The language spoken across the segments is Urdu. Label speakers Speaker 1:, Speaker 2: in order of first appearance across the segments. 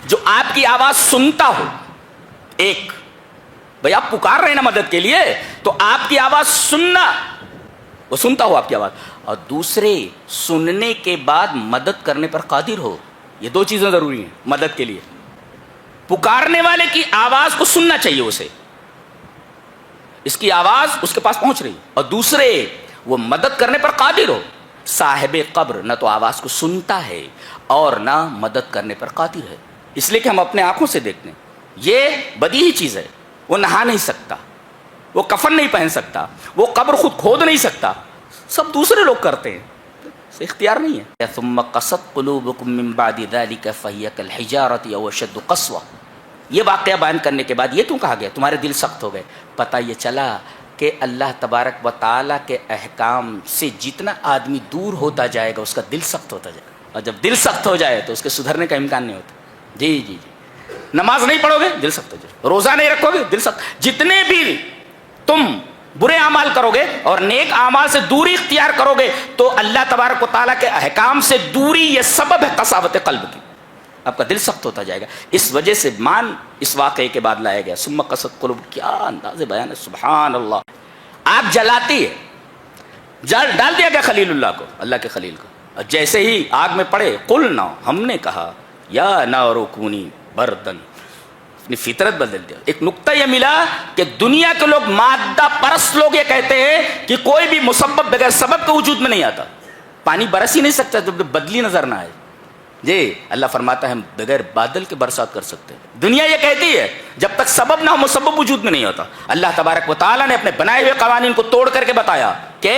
Speaker 1: جو آپ کی آواز سنتا ہو. ایک بھائی آپ پکار رہے ہیں نا مدد کے لیے، تو آپ کی آواز سننا، وہ سنتا ہو آپ کی آواز، اور دوسرے سننے کے بعد مدد کرنے پر قادر ہو. یہ دو چیزیں ضروری ہیں مدد کے لیے. پکارنے والے کی آواز کو سننا چاہیے، اسے اس کی آواز اس کے پاس پہنچ رہی، اور دوسرے وہ مدد کرنے پر قادر ہو. صاحب قبر نہ تو آواز کو سنتا ہے اور نہ مدد کرنے پر قادر ہے، اس لیے کہ ہم اپنے آنکھوں سے دیکھتے ہیں. یہ بدیہی چیز ہے. وہ نہا نہیں سکتا، وہ کفن نہیں پہن سکتا، وہ قبر خود کھود نہیں سکتا، سب دوسرے لوگ کرتے ہیں، اختیار نہیں ہے. ثم قست قلوبکم من بعد ذلك فهي كالحجارة او اشد قسوة. یہ واقعہ بیان کرنے کے بعد یہ کیوں کہا گیا تمہارے دل سخت ہو گئے؟ پتہ یہ چلا کہ اللہ تبارک و تعالیٰ کے احکام سے جتنا آدمی دور ہوتا جائے گا اس کا دل سخت ہوتا جائے گا، اور جب دل سخت ہو جائے تو اس کے سدھرنے کا امکان نہیں ہوتا. جی جی جی. نماز نہیں پڑھو گے دل سخت ہو جائے گا، روزہ نہیں رکھو گے دل سخت. جتنے بھی تم برے اعمال کرو گے اور نیک اعمال سے دوری اختیار کرو گے تو اللہ تبارک و تعالیٰ کے احکام سے دوری یہ سبب ہے قساوت قلب کی، آپ کا دل سخت ہوتا جائے گا. اس وجہ سے مان اس واقعے کے بعد لایا گیا ثم قست قلوب. کیا انداز بیان ہے، سبحان اللہ. آگ جلاتی ہے، ڈال دیا گیا خلیل اللہ کو، اللہ کے خلیل کو، اور جیسے ہی آگ میں پڑے قلنا، ہم نے کہا یا نار کونی بردن، اپنی فطرت بدل دیا. ایک نقطہ یہ ملا کہ دنیا کے لوگ مادہ پرست لوگ یہ کہتے ہیں کہ کوئی بھی مسبب بغیر سبب کے وجود میں نہیں آتا. پانی برس ہی نہیں سکتا جب بدلی نظر نہ آئے. جی اللہ فرماتا ہے ہم بغیر بادل کے برسات کر سکتے ہیں. دنیا یہ کہتی ہے جب تک سبب نہ ہو مسبب وجود میں نہیں ہوتا. اللہ تبارک و تعالیٰ نے اپنے بنائے ہوئے قوانین کو توڑ کر کے بتایا کہ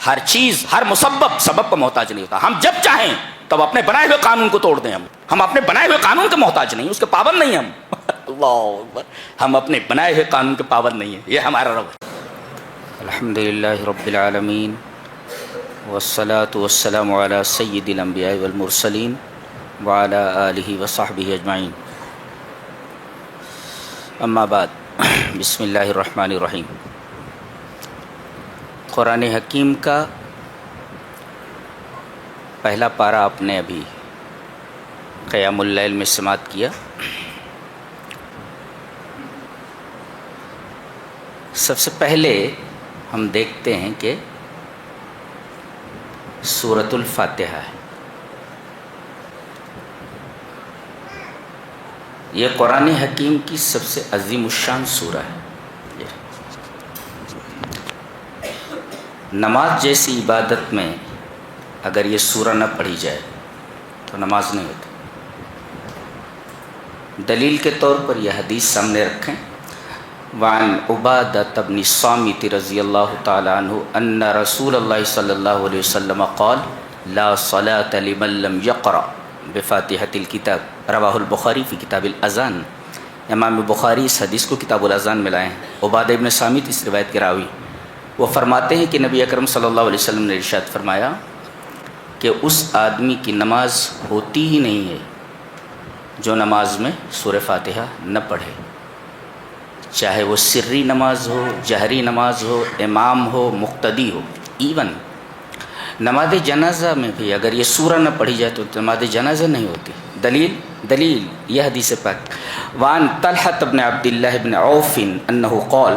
Speaker 1: ہر چیز، ہر مسبب سبب کا محتاج نہیں ہوتا. ہم جب چاہیں تب اپنے بنائے ہوئے قانون کو توڑ دیں. ہم اپنے بنائے ہوئے قانون کے محتاج نہیں، اس کے پابند نہیں ہم. اللہ اکبر. ہم اپنے بنائے ہوئے قانون کے پابند نہیں ہیں، یہ ہمارا رب ہے. الحمدللہ رب العالمین والصلاة والسلام علی سید الانبیاء والمرسلین وعلی آلہ وصحبہ اجمعین. اما بعد، بسم اللہ الرحمن الرحیم. قرآن حکیم کا پہلا پارہ آپ نے ابھی قیام اللیل میں سماعت کیا. سب سے پہلے ہم دیکھتے ہیں کہ سورۃ الفاتحہ ہے. یہ قرآن حکیم کی سب سے عظیم الشان سورہ ہے. نماز جیسی عبادت میں اگر یہ سورہ نہ پڑھی جائے تو نماز نہیں ہوتی. دلیل کے طور پر یہ حدیث سامنے رکھیں. وعن عبادہ بن الصامت رضی اللہ تعالی عنہ ان رسول اللہ صلی اللہ علیہ وسلم قال لا صلاة لمن لم يقرأ بفاتحة الكتاب. رواہ البخاری فی کتاب الاذان. امام بخاری اس حدیث کو کتاب الاذان میں لائے ہیں. عبادہ بن صامت اس روایت کے راوی، وہ فرماتے ہیں کہ نبی اکرم صلی اللہ علیہ وسلم نے ارشاد فرمایا کہ اس آدمی کی نماز ہوتی ہی نہیں ہے جو نماز میں سورہ فاتحہ نہ پڑھے، چاہے وہ سری نماز ہو، جہری نماز ہو، امام ہو، مقتدی ہو. ایون نماز جنازہ میں بھی اگر یہ سورہ نہ پڑھی جائے تو نماز جنازہ نہیں ہوتی. دلیل یہ حدیث پاک. وعن طلحہ بن عبد اللہ بن عوف انہ قال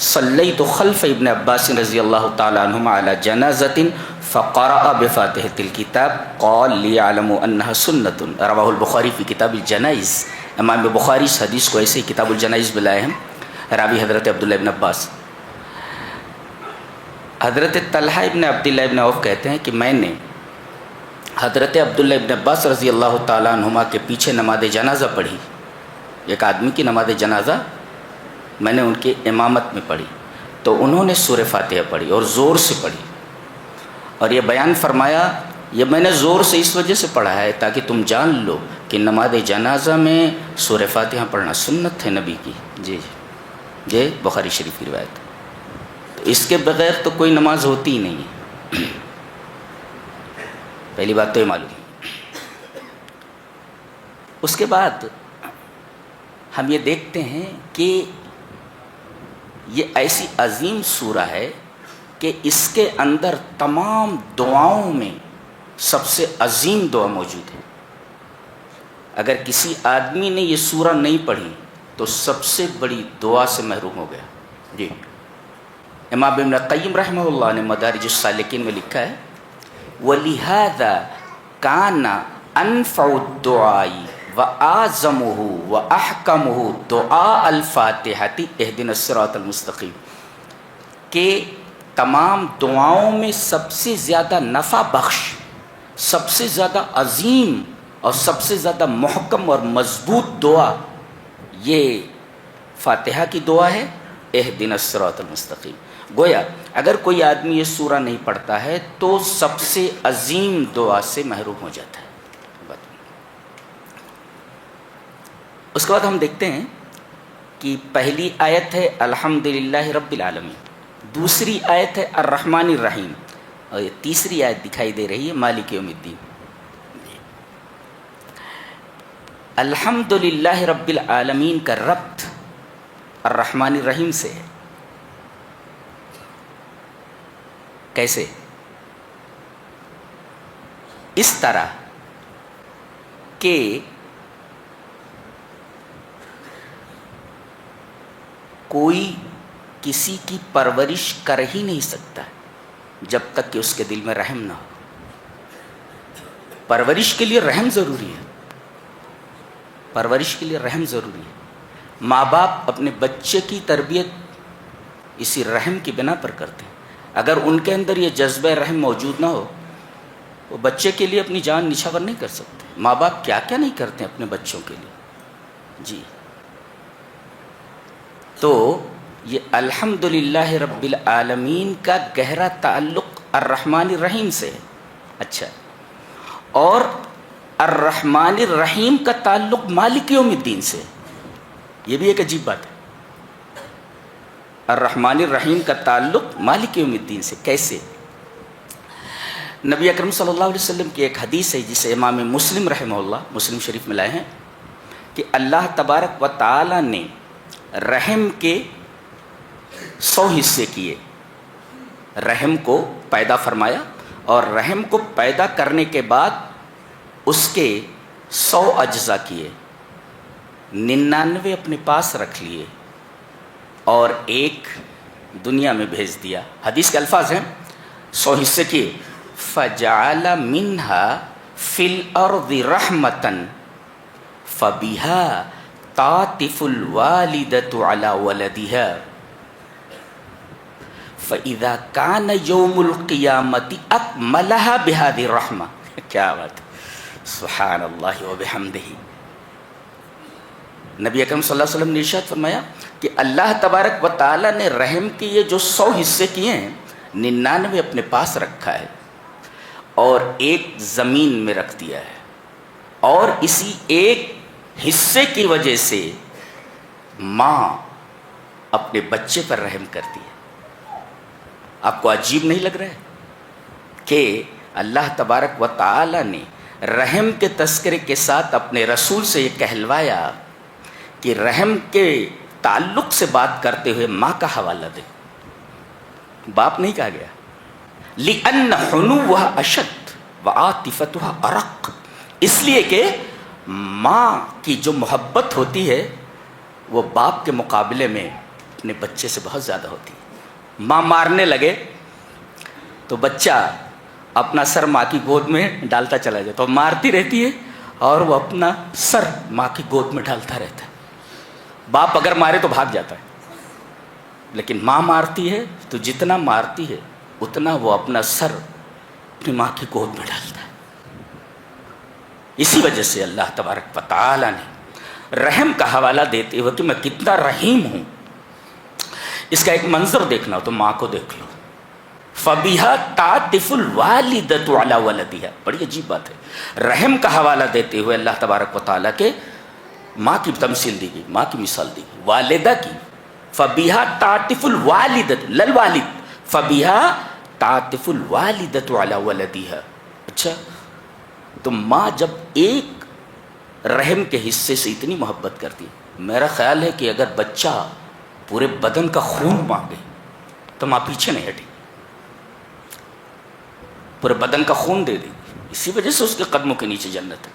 Speaker 1: صلیت خلف ابن عباس رضی اللہ تعالی عنہما علی جنازۃ فقرأ بفاتحة الكتاب قال لیعلموا انها سنۃ. رواہ البخاری فی کتاب الجنائز. امام بخاری اس حدیث کو ایسے ہی کتاب الجنائز میں لائے ہیں. راوی حضرت عبداللہ ابن عباس. حضرت طلحہ ابن عبداللہ ابن عوف کہتے ہیں کہ میں نے حضرت عبداللہ ابن عباس رضی اللہ تعالی عنہما کے پیچھے نماز جنازہ پڑھی. ایک آدمی کی نماز جنازہ میں نے ان کے امامت میں پڑھی تو انہوں نے سورہ فاتحہ پڑھی اور زور سے پڑھی، اور یہ بیان فرمایا یہ میں نے زور سے اس وجہ سے پڑھا ہے تاکہ تم جان لو کہ نماز جنازہ میں سورہ فاتحہ پڑھنا سنت ہے نبی کی. جی یہ بخاری شریف کی روایت. اس کے بغیر تو کوئی نماز ہوتی ہی نہیں ہے. پہلی بات تو یہ معلوم. اس کے بعد ہم یہ دیکھتے ہیں کہ یہ ایسی عظیم سورہ ہے کہ اس کے اندر تمام دعاؤں میں سب سے عظیم دعا موجود ہے. اگر کسی آدمی نے یہ سورہ نہیں پڑھی تو سب سے بڑی دعا سے محروم ہو گیا. جی امام ابن قیم رحمہ اللہ نے مدارج السالکین میں لکھا ہے وَلِهَذَا كَانَ أَنْفَعُ الدُّعَاءِ وَأَعْظَمُهُ وَأَحْكَمُهُ دُعَاءَ الْفَاتِحَةِ اهْدِنَا الصِّرَاطَ الْمُسْتَقِيمَ، کہ تمام دعاؤں میں سب سے زیادہ نفع بخش، سب سے زیادہ عظیم اور سب سے زیادہ محکم اور مضبوط دعا یہ فاتحہ کی دعا ہے، اہدنا الصراط المستقیم. گویا اگر کوئی آدمی یہ سورہ نہیں پڑھتا ہے تو سب سے عظیم دعا سے محروم ہو جاتا ہے. اس کے بعد ہم دیکھتے ہیں کہ پہلی آیت ہے الحمدللہ رب العالمین، دوسری آیت ہے الرحمن الرحیم، اور یہ تیسری آیت دکھائی دے رہی ہے مالک یوم الدین. الحمدللہ رب العالمین کا ربط الرحمن الرحیم سے ہے. کیسے؟ اس طرح کہ کوئی کسی کی پرورش کر ہی نہیں سکتا جب تک کہ اس کے دل میں رحم نہ ہو. پرورش کے لیے رحم ضروری ہے، پرورش کے لیے رحم ضروری ہے. ماں باپ اپنے بچے کی تربیت اسی رحم کی بنا پر کرتے ہیں. اگر ان کے اندر یہ جذبہ رحم موجود نہ ہو وہ بچے کے لیے اپنی جان نچھاور نہیں کر سکتے. ماں باپ کیا کیا نہیں کرتے اپنے بچوں کے لیے. جی تو یہ الحمدللہ رب العالمین کا گہرا تعلق الرحمن الرحیم سے ہے. اچھا، اور الرحمن الرحیم کا تعلق مالک یوم الدین سے، یہ بھی ایک عجیب بات ہے. الرحمن الرحیم کا تعلق مالک یوم الدین سے کیسے؟ نبی اکرم صلی اللہ علیہ وسلم کی ایک حدیث ہے جسے امام مسلم رحمہ اللہ مسلم شریف میں لائے ہیں کہ اللہ تبارک و تعالی نے رحم کے 100 حصے کیے، رحم کو پیدا فرمایا اور رحم کو پیدا کرنے کے بعد اس کے 100 اجزاء کیے، 99 اپنے پاس رکھ لیے اور ایک دنیا میں بھیج دیا. حدیث کے الفاظ ہیں 100 حصے کیے فَجَعَلَ مِنْهَا فِي الْأَرْضِ رَحْمَةً فَبِهَا تَعْطِفُ الْوَالِدَةُ عَلَى وَلَدِهَا فَإِذَا كَانَ يَوْمُ الْقِيَامَةِ أَكْمَلَهَا بِهَذِهِ الرَّحْمَةِ. کیا بات، سبحان اللہ وبحمدہ. نبی اکرم صلی اللہ علیہ وسلم نے ارشاد فرمایا کہ اللہ تبارک و تعالی نے رحم کے یہ جو 100 حصے کیے ہیں 99 اپنے پاس رکھا ہے اور ایک زمین میں رکھ دیا ہے، اور اسی ایک حصے کی وجہ سے ماں اپنے بچے پر رحم کرتی ہے. آپ کو عجیب نہیں لگ رہا ہے کہ اللہ تبارک و تعالی نے رحم کے تذکرے کے ساتھ اپنے رسول سے یہ کہلوایا کہ رحم کے تعلق سے بات کرتے ہوئے ماں کا حوالہ دے، باپ نہیں کہا گیا. لِأَنَّ حُنُوَّهَا أَشَدْ وَعَاطِفَتُهَا أَرَقُّ، اس لیے کہ ماں کی جو محبت ہوتی ہے وہ باپ کے مقابلے میں اپنے بچے سے بہت زیادہ ہوتی ہے. ماں مارنے لگے تو بچہ اپنا سر ماں کی گود میں ڈالتا چلا جاتا، تو مارتی رہتی ہے اور وہ اپنا سر ماں کی گود میں ڈالتا رہتا ہے. باپ اگر مارے تو بھاگ جاتا ہے، لیکن ماں مارتی ہے تو جتنا مارتی ہے اتنا وہ اپنا سر اپنی ماں کی گود میں ڈالتا ہے. اسی وجہ سے اللہ تبارک و تعالی نے رحم کا حوالہ دیتے ہوئے کہ میں کتنا رحیم ہوں، اس کا ایک منظر دیکھنا ہو تو ماں کو دیکھ لو. فَبِهَا تَعْطِفُ الْوَالِدَةُ عَلَى وَلَدِهَا، بڑی عجیب بات ہے. رحم کا حوالہ دیتے ہوئے اللہ تبارک و تعالیٰ کے ماں کی تمثیل دی گئی، ماں کی مثال دی گئی، والدہ کی. فَبِهَا تَعْطِفُ الْوَالِدَةُ لَلْوَالِدِ فَبِهَا تَعْطِفُ الْوَالِدَةُ عَلَى وَلَدِهَا. اچھا، تو ماں جب ایک رحم کے حصے سے اتنی محبت کرتی ہے، میرا خیال ہے کہ اگر بچہ پورے بدن کا خون مانگے تو ماں پیچھے نہیں ہٹی، پورے بدن کا خون دے دے. اسی وجہ سے اس کے قدموں کے نیچے جنت ہے.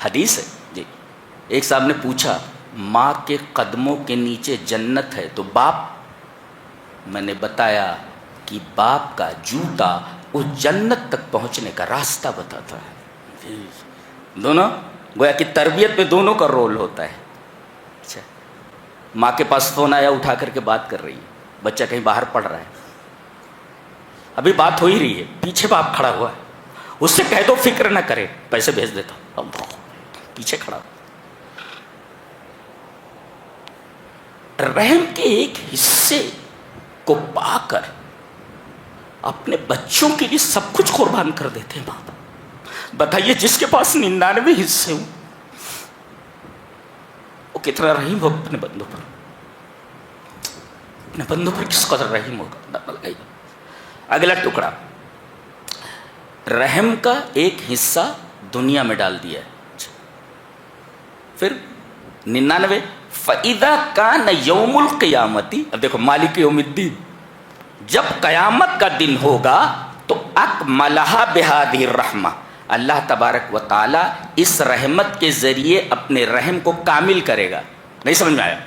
Speaker 1: حدیث ہے جی. ایک صاحب نے پوچھا ماں کے قدموں کے نیچے جنت ہے تو باپ؟ میں نے بتایا کہ باپ کا جوتا اس جنت تک پہنچنے کا راستہ بتاتا ہے. دونوں گویا کہ تربیت میں دونوں کا رول ہوتا ہے. اچھا، ماں کے پاس فون آیا، اٹھا کر کے بات کر رہی ہے، بچہ کہیں باہر پڑھ رہا ہے، ابھی بات ہو ہی رہی ہے، پیچھے باپ کھڑا ہوا ہے، اس سے کہہ دو فکر نہ کرے، پیسے بھیج دیتا ہوں. پیچھے کھڑا ہوا. رحم کے ایک حصے کو پا کر اپنے بچوں کے لیے سب کچھ قربان کر دیتے ہیں ماں باپ. بتائیے جس کے پاس 99 حصے ہوں وہ کتنا رحیم ہوگا اپنے بندوں پر. اپنے بندوں پر کس قدر رحیم ہوگا. اگلا ٹکڑا، رحم کا ایک حصہ دنیا میں ڈال دیا ہے. پھر 99 فَإِذَا كَانَ يَوْمُ الْقِيَامَةِ. اب دیکھو مالک یوم الدین، جب قیامت کا دن ہوگا تو اکملها بهذه الرحمہ، اللہ تبارک و تعالی اس رحمت کے ذریعے اپنے رحم کو کامل کرے گا. نہیں سمجھ میں آیا؟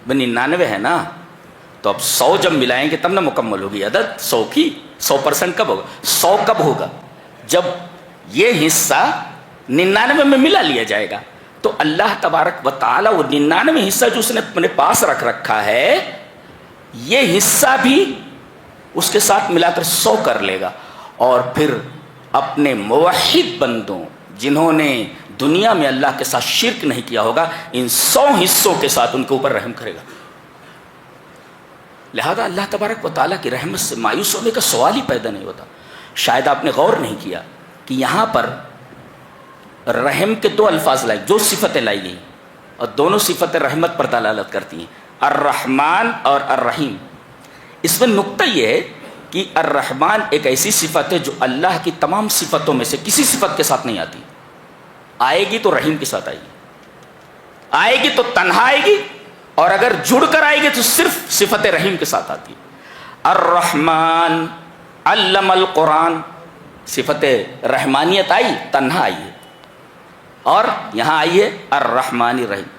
Speaker 1: 99 ہے نا، تو اب 100 جب ملائیں گے تب نہ مکمل ہوگی عدد 100 کی. 100% کب ہوگا؟ 100 کب ہوگا؟ جب یہ حصہ 99 میں ملا لیا جائے گا. تو اللہ تبارک و تعالی وہ 99 حصہ جو اس نے اپنے پاس رکھ رکھا ہے، یہ حصہ بھی اس کے ساتھ ملا کر 100 کر لے گا، اور پھر اپنے موحد بندوں جنہوں نے دنیا میں اللہ کے ساتھ شرک نہیں کیا ہوگا، ان 100 حصوں کے ساتھ ان کے اوپر رحم کرے گا. لہذا اللہ تبارک و تعالیٰ کی رحمت سے مایوس ہونے کا سوال ہی پیدا نہیں ہوتا. شاید آپ نے غور نہیں کیا کہ یہاں پر رحم کے 2 الفاظ لائے، جو صفتیں لائی گئی، اور دونوں صفتیں رحمت پر دلالت کرتی ہیں، الرحمن اور الرحیم. اس میں نقطہ یہ ہے کہ الرحمن ایک ایسی صفت ہے جو اللہ کی تمام صفتوں میں سے کسی صفت کے ساتھ نہیں آتی. آئے گی تو رحیم کے ساتھ آئے گی، آئے گی تو تنہا آئے گی، اور اگر جڑ کر آئے گی تو صرف صفت رحیم کے ساتھ آتی ہے. الرحمن علم القرآن، صفت رحمانیت آئی، تنہا آئی ہے، اور یہاں آئی ہے الرحمن الرحیم.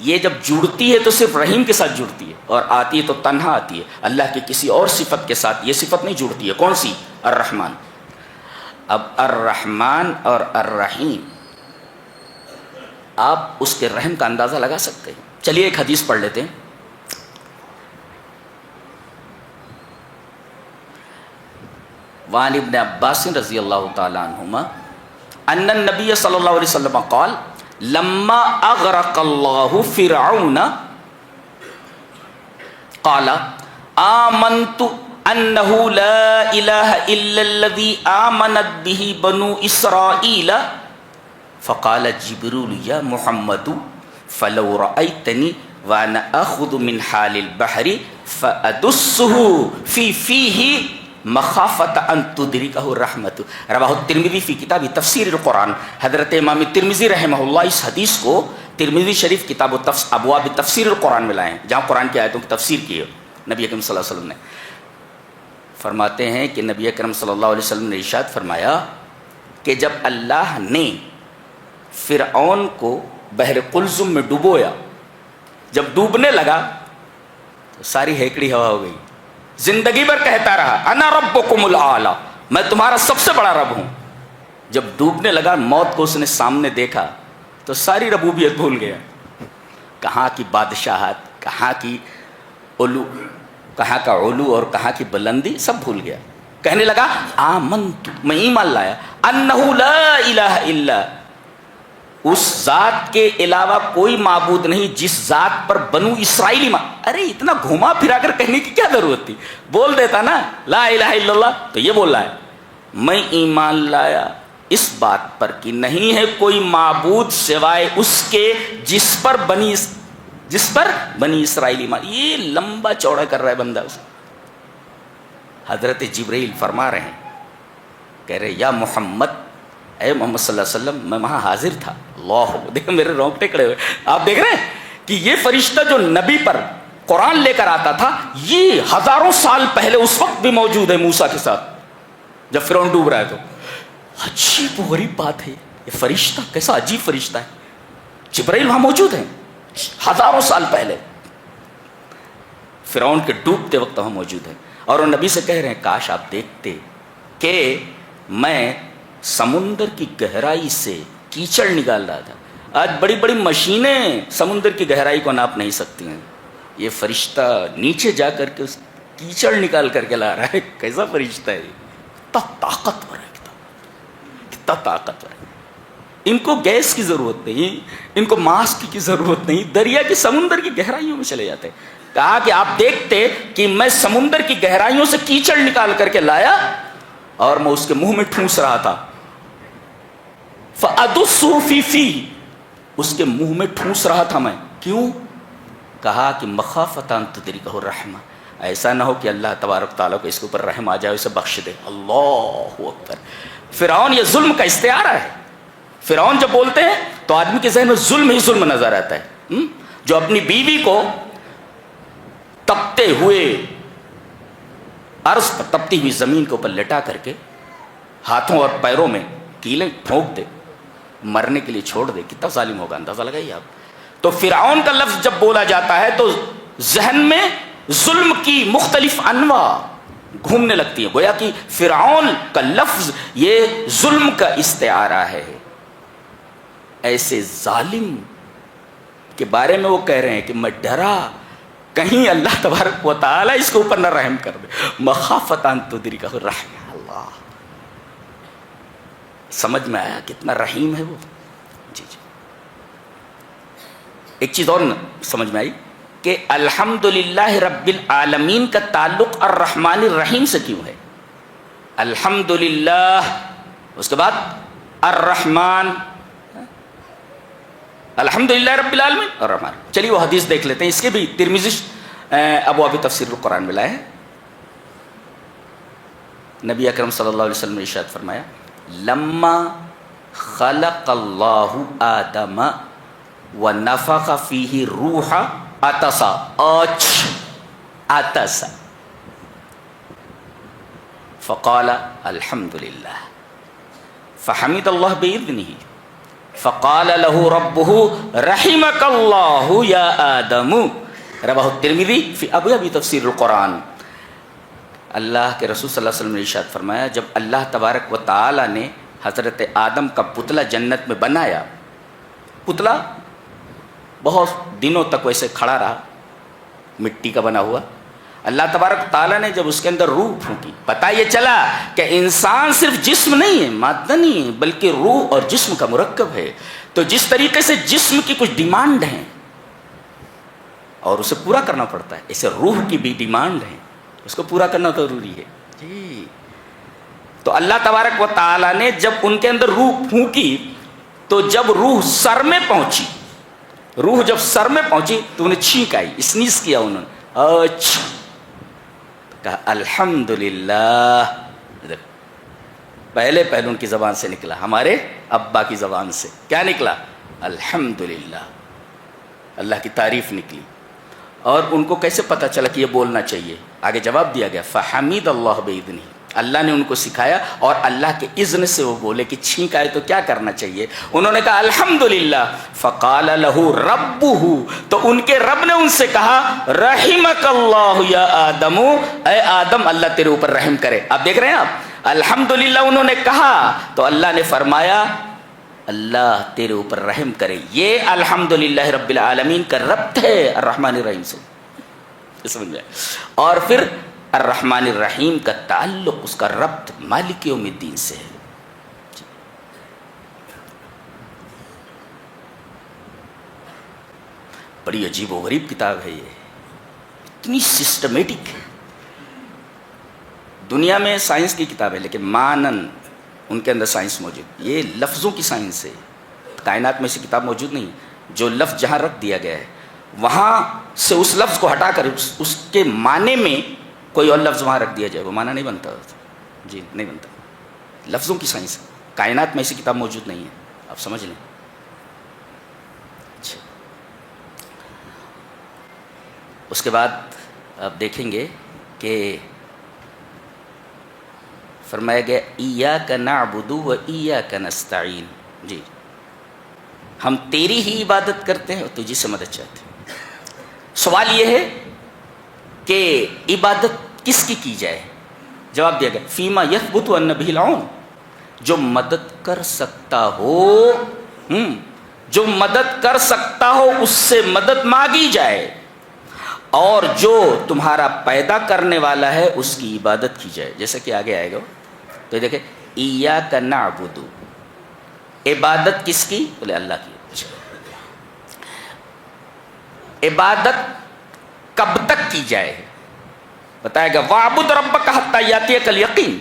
Speaker 1: یہ جب جڑتی ہے تو صرف رحیم کے ساتھ جڑتی ہے، اور آتی ہے تو تنہا آتی ہے. اللہ کی کسی اور صفت کے ساتھ یہ صفت نہیں جڑتی ہے. کون سی؟ الرحمن. اب الرحمن اور الرحیم، آپ اس کے رحم کا اندازہ لگا سکتے ہیں. چلیے ایک حدیث پڑھ لیتے ہیں. وعن ابن عباس رضی اللہ تعالی عنہما ان النبی صلی اللہ علیہ وسلم قال لما اغرق اللہ فرعون قال آمنت انہ لا الہ الا الذی آمنت به بنو اسرائیل فقال جبریل یا محمد فلو رأیتنی وانا اخذ من حال البحر فادسه فی فیہ مخافت ان تدرکہ رحمت. رواہ الترمذی فی کتاب تفسیر القرآن. حضرت امام ترمذی رحمہ اللہ اس حدیث کو ترمذی شریف کتاب ابواب تفسیر القرآن میں لائے ہیں، جہاں قرآن کی آیتوں کی تفسیر کی ہے نبی اکرم صلی اللہ علیہ وسلم نے. فرماتے ہیں کہ نبی اکرم صلی اللہ علیہ وسلم نے ارشاد فرمایا کہ جب اللہ نے فرعون کو بحر قلزم میں ڈبویا، جب ڈوبنے لگا تو ساری ہیکڑی ہوا ہو گئی. زندگی بھر کہتا رہا انا ربکم الاعلی، میں تمہارا سب سے بڑا رب ہوں. جب ڈوبنے لگا، موت کو اس نے سامنے دیکھا تو ساری ربوبیت بھول گیا. کہاں کی بادشاہت، کہاں کی علو، کہاں کا علو اور کہاں کی بلندی، سب بھول گیا. کہنے لگا آمنت، میں ایمان لایا، انہ لا الہ الا، اس ذات کے علاوہ کوئی معبود نہیں جس ذات پر بنو اسرائیلی ارے اتنا گھما پھرا کر کہنے کی کیا ضرورت تھی؟ بول دیتا نا لا الہ الا اللہ. تو یہ بول رہا ہے میں ایمان لایا اس بات پر کہ نہیں ہے کوئی معبود سوائے اس کے جس پر بنی اسرائیلی یہ لمبا چوڑا کر رہا ہے بندہ. اس حضرت جبرائیل فرما رہے ہیں، کہہ رہے یا محمد، اے محمد صلی اللہ علیہ وسلم، میں وہاں حاضر تھا. اللہ، دیکھو میرے رونگٹے کھڑے ہوئے. آپ دیکھ رہے ہیں کہ یہ فرشتہ جو نبی پر قرآن لے کر آتا تھا، یہ ہزاروں سال پہلے اس وقت بھی موجود ہے موسیٰ کے ساتھ جب فرعون ڈوب رہا ہے. تو عجیب و غریب بات ہے. یہ فرشتہ کیسا عجیب فرشتہ ہے. جبرائیل وہاں موجود ہیں ہزاروں سال پہلے، فرعون کے ڈوبتے وقت وہاں موجود ہیں، اور وہ نبی سے کہہ رہے ہیں کاش آپ دیکھتے کہ میں سمندر کی گہرائی سے کیچڑ نکال رہا تھا. آج بڑی بڑی مشینیں سمندر کی گہرائی کو ناپ نہیں سکتی ہیں، یہ فرشتہ نیچے جا کر کے اس کیچڑ نکال کر کے لا رہا ہے. کیسا فرشتہ ہے، کتنا طاقتور ہے، کتنا طاقتور ہے. ان کو گیس کی ضرورت نہیں، ان کو ماسک کی ضرورت نہیں، دریا کی سمندر کی گہرائیوں میں چلے جاتے ہیں. کہا کہ آپ دیکھتے کہ میں سمندر کی گہرائیوں سے کیچڑ نکال کر کے لایا اور میں اس کے منہ میں ٹھونس رہا تھا. فَأَدُسُّهُ فِي فِيهِ، اس کے منہ میں ٹھونس رہا تھا میں. کیوں؟ کہا کہ مخافۃ ان تدرکہ الرحمہ، ایسا نہ ہو کہ اللہ تبارک تعالیٰ کو اس کے اوپر رحم آ جائے، اسے بخش دے. اللہ اکبر. فرعون یہ ظلم کا استعارہ ہے. فرعون جب بولتے ہیں تو آدمی کے ذہن میں ظلم ہی ظلم نظر آتا ہے. جو اپنی بیوی کو تپتے ہوئے عرض پر، تپتی ہوئی زمین کے اوپر لٹا کر کے ہاتھوں اور پیروں میں کیلیں ٹھونک دے، مرنے کے لیے چھوڑ دے، کتنا ظالم ہوگا اندازہ لگائیے آپ. تو فرعون کا لفظ جب بولا جاتا ہے تو ذہن میں ظلم کی مختلف انواع گھومنے لگتی ہیں. گویا کہ فرعون کا لفظ یہ ظلم کا استعارہ ہے. ایسے ظالم کے بارے میں وہ کہہ رہے ہیں کہ میں ڈرا کہیں اللہ تبارک و تعالیٰ اس کے اوپر نہ رحم کر دے. مخافۃ ان تدرکہ الرحمہ. اللہ، سمجھ میں آیا کتنا رحیم ہے وہ. جی جی. ایک چیز اور سمجھ میں آئی کہ الحمدللہ رب العالمین کا تعلق الرحمن الرحیم سے کیوں ہے. الحمدللہ، اس کے بعد الرحمن، الحمدللہ رب العالمین الرحمن. چلیے وہ حدیث دیکھ لیتے ہیں، اس کے بھی ترمذی ابواب تفسیر القرآن میں لائے ہیں. نبی اکرم صلی اللہ علیہ وسلم نے ارشاد فرمایا لما خلق اللہ آدم ونفخ فیہ روح عطسا، عطسا فقال الحمد للہ فحمد اللہ بإذنہ فقال له ربه رحمك اللہ یا آدم. رواه الترمذی فی ابواب تفسیر القرآن. اللہ کے رسول صلی اللہ علیہ وسلم نے ارشاد فرمایا جب اللہ تبارک و تعالی نے حضرت آدم کا پتلا جنت میں بنایا، پتلا بہت دنوں تک ویسے کھڑا رہا، مٹی کا بنا ہوا. اللہ تبارک تعالیٰ نے جب اس کے اندر روح پھونکی، پتہ یہ چلا کہ انسان صرف جسم نہیں ہے، مادہ نہیں ہے، بلکہ روح اور جسم کا مرکب ہے. تو جس طریقے سے جسم کی کچھ ڈیمانڈ ہیں اور اسے پورا کرنا پڑتا ہے، اسے روح کی بھی ڈیمانڈ ہے، اس کو پورا کرنا ضروری ہے. جی. تو اللہ تبارک و تعالیٰ نے جب ان کے اندر روح پھونکی تو جب روح سر میں پہنچی، روح جب سر میں پہنچی تو انہیں چھینک آئی، اسنیز کیا انہوں نے، کہا الحمدللہ. پہلے ان کی زبان سے نکلا، ہمارے ابا کی زبان سے کیا نکلا؟ الحمدللہ. اللہ کی تعریف نکلی. اور ان کو کیسے پتا چلا کہ یہ بولنا چاہیے؟ آگے جواب دیا گیا فحمد اللہ بإذنہ، اللہ نے ان کو سکھایا اور اللہ کے اذن سے وہ بولے کہ چھینک آئے تو کیا کرنا چاہیے. انہوں نے کہا الحمدللہ. فقال له ربہ، تو ان کے رب نے ان سے کہا رحمک اللہ یا آدم، اے آدم اللہ تیرے اوپر رحم کرے. آپ دیکھ رہے ہیں آپ، الحمدللہ انہوں نے کہا تو اللہ نے فرمایا اللہ تیرے اوپر رحم کرے. یہ الحمدللہ رب العالمین کا ربط ہے الرحمن الرحیم سے، سمجھ میں. اور پھر الرحمن الرحیم کا تعلق، اس کا ربط مالک یوم الدین سے ہے. بڑی عجیب و غریب کتاب ہے یہ، اتنی سسٹمیٹک ہے. دنیا میں سائنس کی کتاب ہے لیکن مانن ان کے اندر سائنس موجود. یہ لفظوں کی سائنس ہے، کائنات میں سے کتاب موجود نہیں. جو لفظ جہاں رکھ دیا گیا ہے وہاں سے اس لفظ کو ہٹا کر اس کے معنی میں کوئی اور لفظ وہاں رکھ دیا جائے، وہ معنی نہیں بنتا. جی نہیں بنتا. لفظوں کی سائنس ہے، کائنات میں ایسی کتاب موجود نہیں ہے، آپ سمجھ لیں. اچھا، اس کے بعد آپ دیکھیں گے کہ فرمایا گیا ایاک نعبد و ایاک نستعین. جی ہم تیری ہی عبادت کرتے ہیں اور تجھی سے مدد چاہتے ہیں. سوال یہ ہے کہ عبادت کس کی جائے؟ جواب دیا گیا فیما یثبت ان به العون، جو مدد کر سکتا ہو، جو مدد کر سکتا ہو اس سے مدد مانگی جائے، اور جو تمہارا پیدا کرنے والا ہے اس کی عبادت کی جائے. جیسا کہ آگے آئے گا تو دیکھیں ایاک نعبد، عبادت کس کی؟ بولے اللہ کی. عبادت کب تک کی جائے؟ بتایا گیا وَاعْبُدْ رَبَّكَ حَتَّى يَأْتِيَكَ الْيَقِينُ،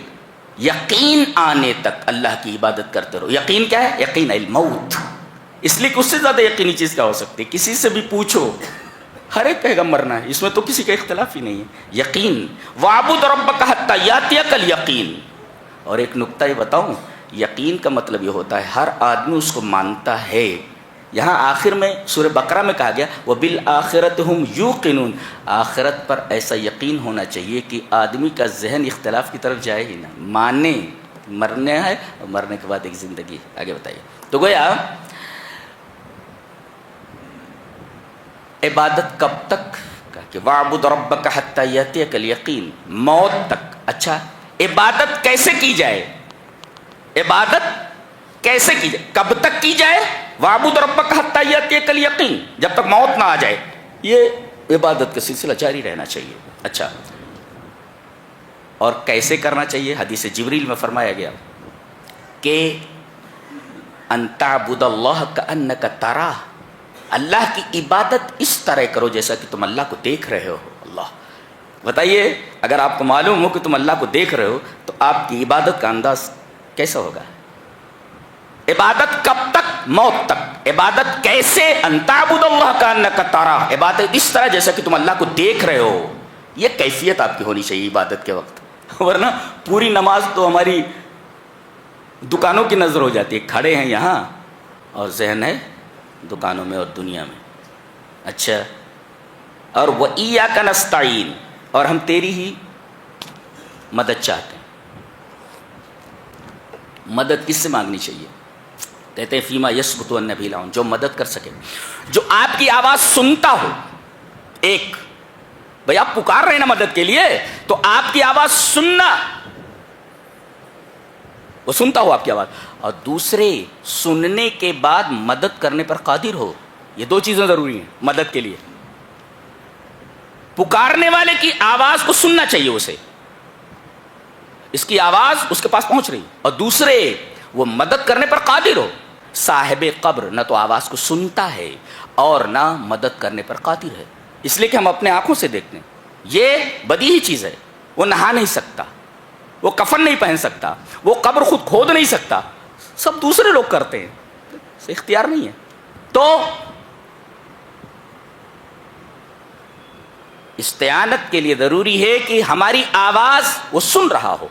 Speaker 1: یقین آنے تک اللہ کی عبادت کرتے رہو. یقین کیا ہے؟ یقین الموت. اس لیے کہ اس سے زیادہ یقینی چیز کیا ہو سکتی ہے؟ کسی سے بھی پوچھو ہر ایک کہے گا مرنا ہے، اس میں تو کسی کا اختلاف ہی نہیں ہے. یقین وَاعْبُدْ رَبَّكَ حَتَّى يَأْتِيَكَ الْيَقِينُ. اور ایک نکتہ یہ بتاؤں، یقین کا مطلب یہ ہوتا ہے ہر آدمی اس کو مانتا ہے. یہاں آخر میں سورہ بقرہ میں کہا گیا وَبِالْآخِرَةِ هُمْ يُوقِنُونَ، آخرت پر ایسا یقین ہونا چاہیے کہ آدمی کا ذہن اختلاف کی طرف جائے ہی نہ، مانے مرنے ہے اور مرنے کے بعد ایک زندگی. آگے بتائیے. تو گویا عبادت کب تک کہ وَاعْبُدْ رَبَّكَ حَتَّى يَأْتِيَكَ الْيَقِينُ، موت تک. اچھا عبادت کیسے کی جائے؟ عبادت کیسے کی جائے؟ کب تک کی جائے؟ وَاعْبُدْ رَبَّكَ حَتَّى يَأْتِيَكَ الْيَقِينُ، جب تک موت نہ آ جائے. یہ عبادت کا سلسلہ جاری رہنا چاہیے. اچھا اور کیسے کرنا چاہیے؟ حدیث جبریل میں فرمایا گیا کہ ان تعبد اللہ کأنک تراہ، اللہ کی عبادت اس طرح کرو جیسا کہ تم اللہ کو دیکھ رہے ہو. اللہ بتائیے اگر آپ کو معلوم ہو کہ تم اللہ کو دیکھ رہے ہو تو آپ کی عبادت کا انداز کیسا ہوگا؟ عبادت کب تک؟ موت تک. عبادت کیسے؟ ان تعبد اللہ کأنک تراہ، عبادت اس طرح جیسا کہ تم اللہ کو دیکھ رہے ہو. یہ کیفیت آپ کی ہونی چاہیے عبادت کے وقت، ورنہ پوری نماز تو ہماری دکانوں کی نظر ہو جاتی ہے. کھڑے ہیں یہاں اور ذہن ہے دکانوں میں اور دنیا میں. اچھا اور وَإِيَّاكَ نَسْتَعِينُ، اور ہم تیری ہی مدد چاہتے ہیں. مدد کس سے مانگنی چاہیے؟ کہتے ہیں فیما یثبت ان به العون، جو مدد کر سکے، جو آپ کی آواز سنتا ہو. ایک بھئی آپ پکار رہے ہیں نا مدد کے لیے، تو آپ کی آواز سننا، وہ سنتا ہو آپ کی آواز، اور دوسرے سننے کے بعد مدد کرنے پر قادر ہو. یہ دو چیزیں ضروری ہیں مدد کے لیے. پکارنے والے کی آواز کو سننا چاہیے، اسے اس کی آواز اس کے پاس پہنچ رہی، اور دوسرے وہ مدد کرنے پر قادر ہو. صاحب قبر نہ تو آواز کو سنتا ہے اور نہ مدد کرنے پر قادر ہے. اس لیے کہ ہم اپنے آنکھوں سے دیکھتے ہیں. یہ بدیہی چیز ہے. وہ نہا نہیں سکتا، وہ کفن نہیں پہن سکتا، وہ قبر خود کھود نہیں سکتا، سب دوسرے لوگ کرتے ہیں، اختیار نہیں ہے. تو استعانت کے لیے ضروری ہے کہ ہماری آواز وہ سن رہا ہو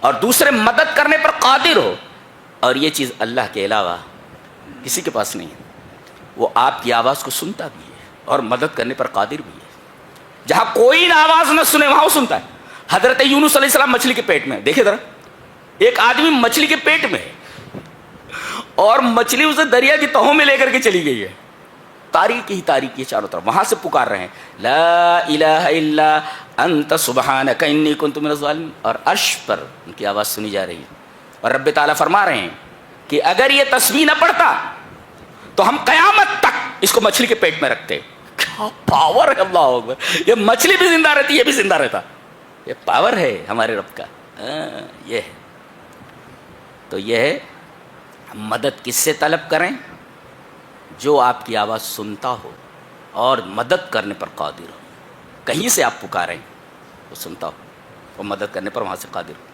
Speaker 1: اور دوسرے مدد کرنے پر قادر ہو. اور یہ چیز اللہ کے علاوہ کسی کے پاس نہیں ہے. وہ آپ کی آواز کو سنتا بھی ہے اور مدد کرنے پر قادر بھی ہے. جہاں کوئی نہ آواز نہ سنے وہاں وہ سنتا ہے. حضرت یونس علیہ السلام مچھلی کے پیٹ میں، دیکھیں ذرا، ایک آدمی مچھلی کے پیٹ میں ہے اور مچھلی اسے دریا کی تہوں میں لے کر کے چلی گئی ہے. تاریکی ہی تاریکی چاروں طرف، وہاں سے پکار رہے ہیں لا الہ الا انت سبحانک انی کنت من الظالمین، اور عرش پر ان کی آواز سنی جا رہی ہے. اور رب تعالیٰ فرما رہے ہیں کہ اگر یہ تسبیح نہ پڑھتا تو ہم قیامت تک اس کو مچھلی کے پیٹ میں رکھتے. کیا پاور ہے! اللہ اکبر! یہ مچھلی بھی زندہ رہتی، یہ بھی زندہ رہتا. یہ پاور ہے ہمارے رب کا. یہ ہے. تو یہ ہے مدد کس سے طلب کریں؟ جو آپ کی آواز سنتا ہو اور مدد کرنے پر قادر ہو. کہیں سے آپ پکاریں وہ سنتا ہو اور مدد کرنے پر وہاں سے قادر ہو.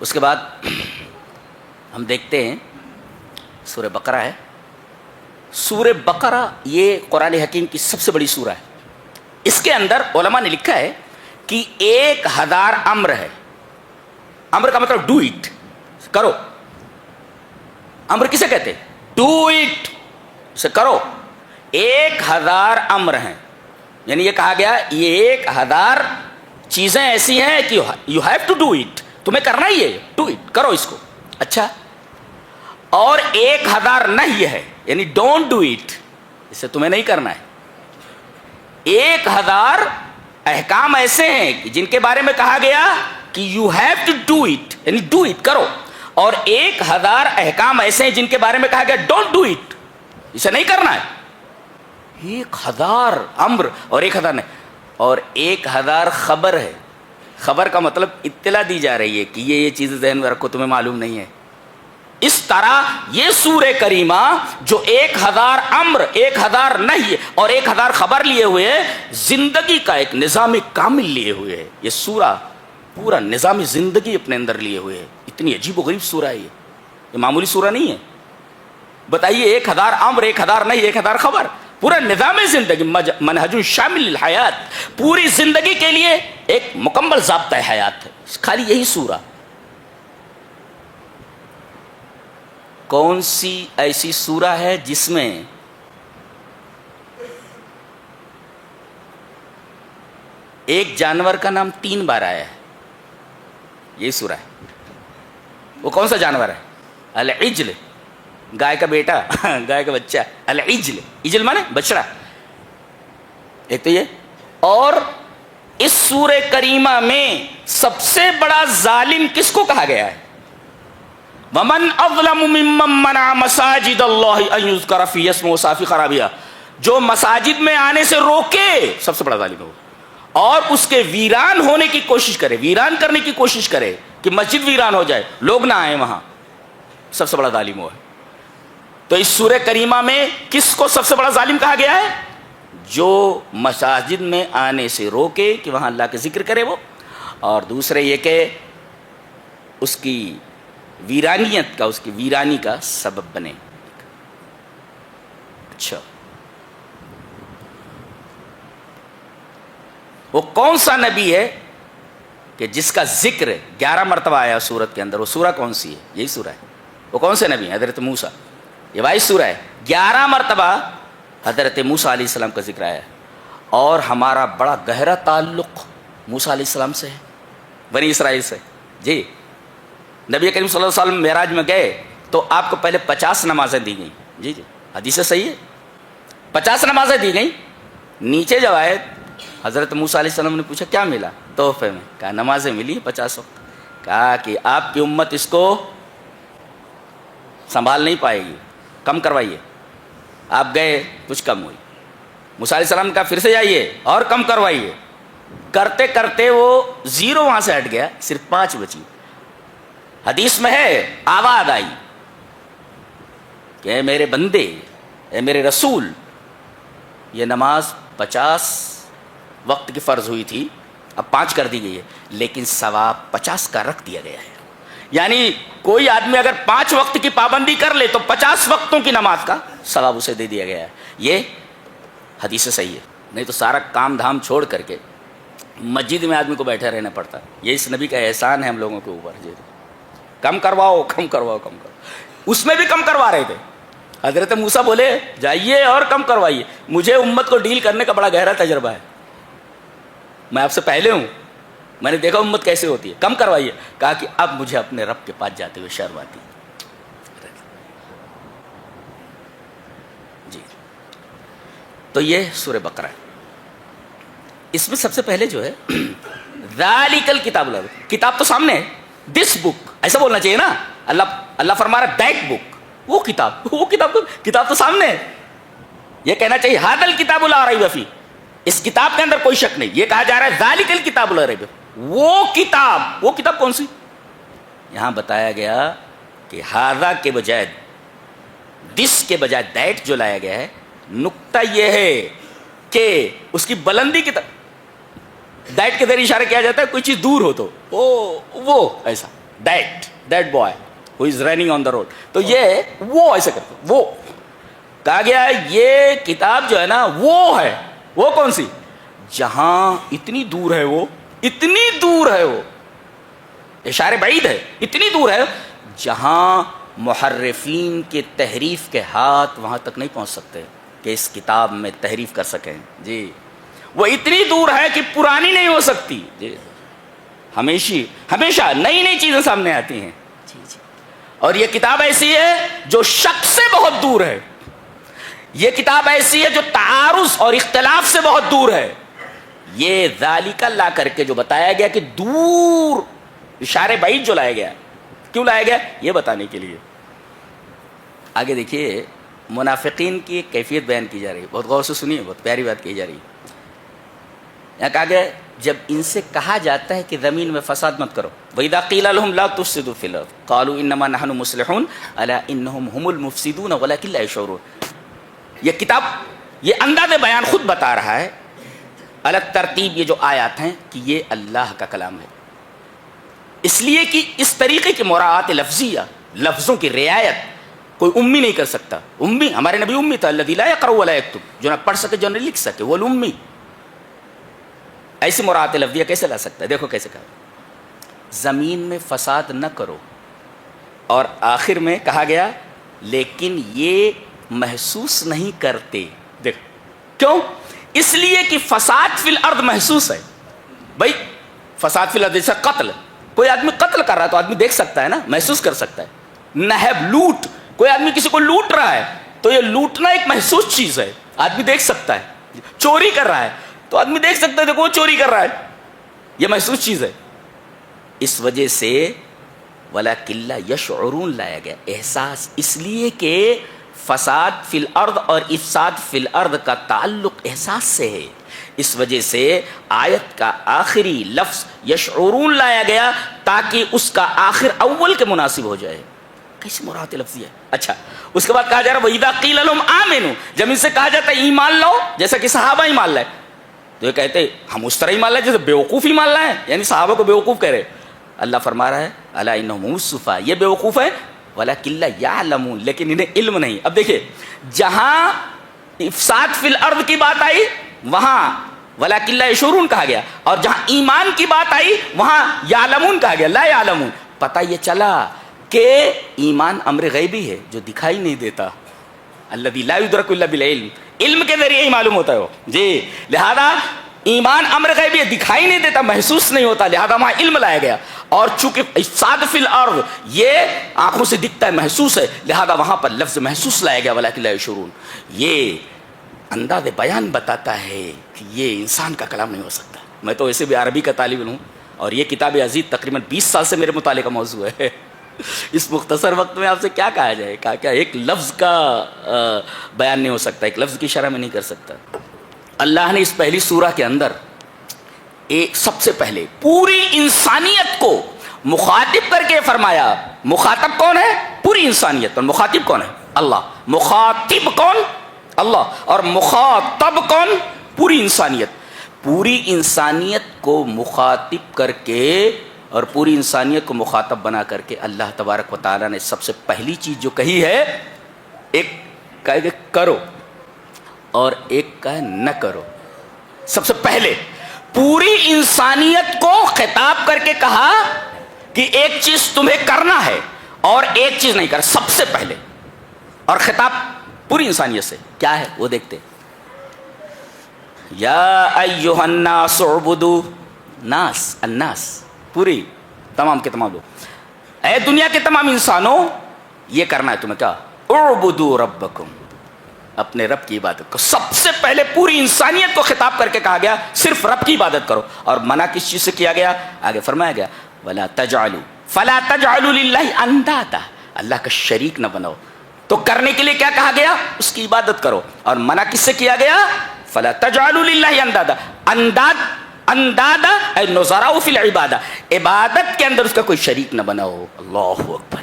Speaker 1: اس کے بعد ہم دیکھتے ہیں سورہ بقرہ ہے. سورہ بقرہ یہ قرآن حکیم کی سب سے بڑی سورہ ہے. اس کے اندر علماء نے لکھا ہے کہ 1000 امر ہے. امر کا مطلب ڈو اٹ، کرو. امر کسے کہتے ہیں؟ ڈو اٹ، سے کرو. 1000 امر ہیں. یعنی یہ کہا گیا یہ 1000 چیزیں ایسی ہیں کہ you have to do it, تمہیں کرنا ہی ہے، ڈو اٹ، کرو اس کو. اچھا، اور 1000 نہیں ہے، یعنی ڈونٹ ڈو اٹ، اسے تمہیں نہیں کرنا ہے. 1000 احکام ایسے ہیں جن کے بارے میں کہا گیا کہ you have to do it, یعنی ڈو اٹ، کرو. اور 1000 احکام ایسے ہیں جن کے بارے میں کہا گیا ڈونٹ ڈو اٹ، اسے نہیں کرنا ہے. 1000 امر اور 1000 نہیں، اور 1000 خبر ہے. خبر کا مطلب اطلاع دی جا رہی ہے کہ یہ چیزیں ذہن میں رکھو، تمہیں معلوم نہیں ہے. اس طرح یہ سورہ کریمہ جو 1000 امر، 1000 نہیں اور 1000 خبر لیے ہوئے ہے، زندگی کا ایک نظام کامل لیے ہوئے ہے. یہ سورہ پورا نظام زندگی اپنے اندر لیے ہوئے ہے. اتنی عجیب و غریب سورہ ہے یہ معمولی سورہ نہیں ہے. بتائیے، 1000 امر، 1000 نہیں، 1000 خبر، پورا نظام زندگی، منہج شامل الحیات، پوری زندگی کے لیے ایک مکمل ضابطہ حیات ہے خالی یہی سورہ. کون سی ایسی سورہ ہے جس میں ایک جانور کا نام 3 بار آیا ہے؟ یہی سورہ ہے. وہ کون سا جانور ہے؟ العجل، گائے کا بیٹا، گائے کا بچہ، العجل. عجل مانے بچڑا. ایک تو یہ، اور اس سورہ کریمہ میں سب سے بڑا ظالم کس کو کہا گیا ہے؟ وَمَنْ أَظْلَمُ مِمَّنْ مَنَعَ مَسَاجِدَ اللَّهِ أَنْ يُذْكَرَ فِيهِ اسْمُهُ وَسَعَىٰ فِي خَرَابِهَا، جو مساجد میں آنے سے روکے، سب سے بڑا ظالم ہے وہ، اور اس کے ویران ہونے کی کوشش کرے، ویران کرنے کی کوشش کرے کہ مسجد ویران ہو جائے، لوگ نہ آئیں وہاں، سب سے بڑا ظالم وہ ہے. تو اس سورہ کریمہ میں کس کو سب سے بڑا ظالم کہا گیا ہے؟ جو مساجد میں آنے سے روکے کہ وہاں اللہ کا ذکر کرے وہ، اور دوسرے یہ کہ اس کی ویرانیت کا، اس کی ویرانی کا سبب بنے. اچھا، وہ کون سا نبی ہے کہ جس کا ذکر 11 مرتبہ آیا سورت کے اندر؟ وہ سورہ کون سی ہے؟ یہی سورہ ہے. وہ کون سے نبی؟ حضرت موسیٰ. یہ 22 سورہ ہے، 11 مرتبہ حضرت موسیٰ علیہ السلام کا ذکر آیا ہے. اور ہمارا بڑا گہرا تعلق موسیٰ علیہ السلام سے ہے، بنی اسرائیل سے. جی، نبی کریم صلی اللہ علیہ وسلم معراج میں گئے تو آپ کو پہلے 50 نمازیں دی گئیں. جی جی، حدیث صحیح ہے، 50 نمازیں دی گئیں. نیچے جب آئے حضرت موسیٰ علیہ السلام نے پوچھا کیا ملا تحفے میں؟ کہا نمازیں ملی 50 وقت. کہا کہ آپ کی امت اس کو سنبھال نہیں پائے گی، کم کروائیے. آپ گئے، کچھ کم ہوئی. موسیٰ علیہ السلام نے کہا پھر سے جائیے اور کم کروائیے. کرتے کرتے وہ 0 وہاں سے ہٹ گیا، صرف 5 بچی. حدیث میں ہے آواز آئی کہ اے میرے بندے، اے میرے رسول، یہ نماز 50 وقت کی فرض ہوئی تھی، اب 5 کر دی گئی ہے، لیکن ثواب 50 کا رکھ دیا گیا ہے. یعنی کوئی آدمی اگر 5 وقت کی پابندی کر لے تو 50 وقتوں کی نماز کا ثواب اسے دے دیا گیا ہے. یہ حدیث صحیح ہے. نہیں تو سارا کام دھام چھوڑ کر کے مسجد میں آدمی کو بیٹھے رہنا پڑتا. یہ اس نبی کا احسان ہے ہم لوگوں کے اوپر. جی، کم کرواؤ، کم کرواؤ، کم کرواؤ. اس میں بھی کم کروا رہے تھے. حضرت موسیٰ بولے جائیے اور کم کروائیے. مجھے امت کو ڈیل کرنے کا بڑا گہرا تجربہ ہے، میں آپ سے پہلے ہوں، میں نے دیکھا امت کیسے ہوتی ہے. کم کروائیے. کہا کہ اب مجھے اپنے رب کے پاس جاتے ہوئے شرم آتی. جی، تو یہ سورہ بقرہ ہے. اس میں سب سے پہلے جو ہے ذالک الکتاب، کتاب تو سامنے ہے، دس بک ایسا بولنا چاہیے نا. اللہ فرما رہا دیٹ بک، وہ کتاب تو سامنے ہے. یہ کہنا چاہیے ھذا الکتاب لا ریب فیہ، اس کتاب کے اندر کوئی شک نہیں. یہ کہا جا رہا ہے ذالک الکتاب لا ریب، وہ کتاب کون سی؟ یہاں بتایا گیا کہ ھذا کے بجائے، دس کے بجائے دیٹ جو لایا گیا ہے. نقطہ یہ ہے کہ اس کی بلندی کی طرف دیٹ کے ذریعے اشارہ کیا جاتا ہے. کوئی چیز دور ہو تو وہ ایسا that boy who is running on the road, تو یہ وہ ایسا کرتے. وہ کہا گیا ہے یہ کتاب جو ہے نا وہ ہے. وہ کون سی؟ جہاں اتنی دور ہے، وہ اشارے بعید ہے، اتنی دور ہے جہاں محرفین کے تحریف کے ہاتھ وہاں تک نہیں پہنچ سکتے کہ اس کتاب میں تحریف کر سکیں. جی، وہ اتنی دور ہے کہ پرانی نہیں ہو سکتی. ہمیشہ نئی نئی چیزیں سامنے آتی ہیں. اور یہ کتاب ایسی ہے جو شک سے بہت دور ہے. یہ کتاب ایسی ہے جو تعارض اور اختلاف سے بہت دور ہے. یہ ذالک لا کر کے جو بتایا گیا کہ دور، اشارے بعید جو لایا گیا، کیوں لایا گیا؟ یہ بتانے کے لیے. آگے دیکھیے منافقین کی ایک کیفیت بیان کی جا رہی ہے، بہت غور سے سنیے، بہت پیاری بات کی جا رہی ہے. یہاں کہا گیا جب ان سے کہا جاتا ہے کہ زمین میں فساد مت کرو، وَإِذَا قِيلَ لَهُمْ لَا تُفْسِدُوا فِي الْأَرْضِ قَالُوا إِنَّمَا نَحْنُ مُصْلِحُونَ أَلَا إِنَّهُمْ هُمُ الْمُفْسِدُونَ وَلَكِنْ لَا يَشْعُرُونَ. یہ کتاب یہ انداز بیان خود بتا رہا ہے الگ ترتیب، یہ جو آیات ہیں کہ یہ اللہ کا کلام ہے، اس لیے کہ اس طریقے کی مراعات لفظیہ، لفظوں کی رعایت کوئی امی نہیں کر سکتا. امی، ہمارے نبی امی تھا، الذی لا یقرأ ولا یکتب، جو نہ پڑھ سکے جو نہ لکھ سکے، وہ الامی. ایسی مراعات لفظیہ کیسے لا سکتا ہے؟ دیکھو کیسے کہا، زمین میں فساد نہ کرو، اور آخر میں کہا گیا لیکن یہ محسوس نہیں کرتے. دیکھو کیوں؟ اس لیے کہ فساد فی الارض محسوس ہے. بھائی فساد فی الارض جیسا قتل، کوئی آدمی قتل کر رہا ہے تو آدمی دیکھ سکتا ہے نا، محسوس کر سکتا ہے. نہب، لوٹ، کوئی آدمی کسی کو لوٹ رہا ہے تو یہ لوٹنا ایک محسوس چیز ہے، آدمی دیکھ سکتا ہے. چوری کر رہا ہے تو آدمی دیکھ سکتا ہے، دیکھو وہ چوری کر رہا ہے، یہ محسوس چیز ہے. اس وجہ سے وَلَكِنْ لَا يَشْعُرُونَ لایا گیا، احساس، اس لیے کہ فساد فی الارض اور افساد فی الارض کا تعلق احساس سے ہے. اس وجہ سے آیت کا آخری لفظ یشعرون لایا گیا تاکہ اس کا آخر اول کے مناسب ہو جائے. کیسی مراد لفظی ہے. اچھا، اس کے بعد کہا جا رہا وَإِذَا قِيلَ لَهُمْ آمِنُوا، جب ان سے کہا جاتا ہے ایمان لاؤ، جیسا کہ صحابہ ایمان لائے، تو یہ کہتے ہیں ہم اس طرح ایمان لائے جیسے بیوقوف ایمان لائے، یعنی صحابہ کو بیوقوف کہہ رہے. اللہ فرما رہا ہے الا انہم هم السفہاء، یہ بیوقوف ہے، ولکن لا یعلمون، لیکن انہیں علم نہیں. اب دیکھیے جہاں افساد فی الارض کی بات آئی وہاں ولکن لا یشعرون کہا گیا، اور جہاں ایمان کی بات آئی وہاں یعلمون کہا گیا، لا یعلمون. پتہ یہ چلا کہ ایمان امر غیبی ہے جو دکھائی نہیں دیتا، الذی لا یدرک الا بالعلم، علم کے ذریعے ہی معلوم ہوتا ہے وہ. جی، لہذا ایمان امر غیبی ہے، دکھائی نہیں دیتا، محسوس نہیں ہوتا، لہذا وہاں علم لایا گیا. اور چونکہ افساد فی الارض یہ آنکھوں سے دکھتا ہے، محسوس ہے، لہذا وہاں پر لفظ محسوس لایا گیا ولکن لا یشعرون. یہ انداز بیان بتاتا ہے کہ یہ انسان کا کلام نہیں ہو سکتا. میں تو ویسے بھی عربی کا طالب علم ہوں، اور یہ کتاب عزیز تقریباً 20 سال سے میرے مطالعے کا موضوع ہے. اس مختصر وقت میں آپ سے کیا کہا جائے، کیا ایک لفظ کا بیان نہیں ہو سکتا، ایک لفظ کی شرح میں نہیں کر سکتا. اللہ نے اس پہلی سورہ کے اندر ایک سب سے پہلے پوری انسانیت کو مخاطب کر کے فرمایا. مخاطب کون ہے؟ پوری انسانیت. اور مخاطب کون ہے؟ اللہ. مخاطب کون؟ اللہ. اور مخاطب کون؟ پوری انسانیت. پوری انسانیت کو مخاطب کر کے اور پوری انسانیت کو مخاطب بنا کر کے اللہ تبارک و تعالیٰ نے سب سے پہلی چیز جو کہی ہے، ایک کہے کہ کرو اور ایک کہے نہ کرو. سب سے پہلے پوری انسانیت کو خطاب کر کے کہا کہ ایک چیز تمہیں کرنا ہے اور ایک چیز نہیں کرنا، سب سے پہلے. اور خطاب پوری انسانیت سے کیا ہے وہ دیکھتے. یا ایھا الناس اعبدوا، ناس، الناس پوری تمام کے تمام لوگ، اے دنیا کے تمام انسانوں، یہ کرنا ہے تمہیں. کیا؟ اعبدوا ربکم، اپنے رب کی عبادت کرو. سب سے پہلے پوری انسانیت کو خطاب کر کے کہا گیا صرف رب کی عبادت کرو. اور منع کس چیز سے کیا گیا؟ آگے فرمایا گیا ولا تجعلوا فلا تجعلوا للہ اندادا، اللہ کا شریک نہ بناؤ. تو کرنے کے لیے کیا کہا گیا؟ اس کی عبادت کرو. اور منع کس سے کیا گیا؟ فلا تجعلوا للہ اندادا. اندادا اے نظراء فی العبادہ، عبادت کے اندر اس کا کوئی شریک نہ بناؤ. اللہ اکبر.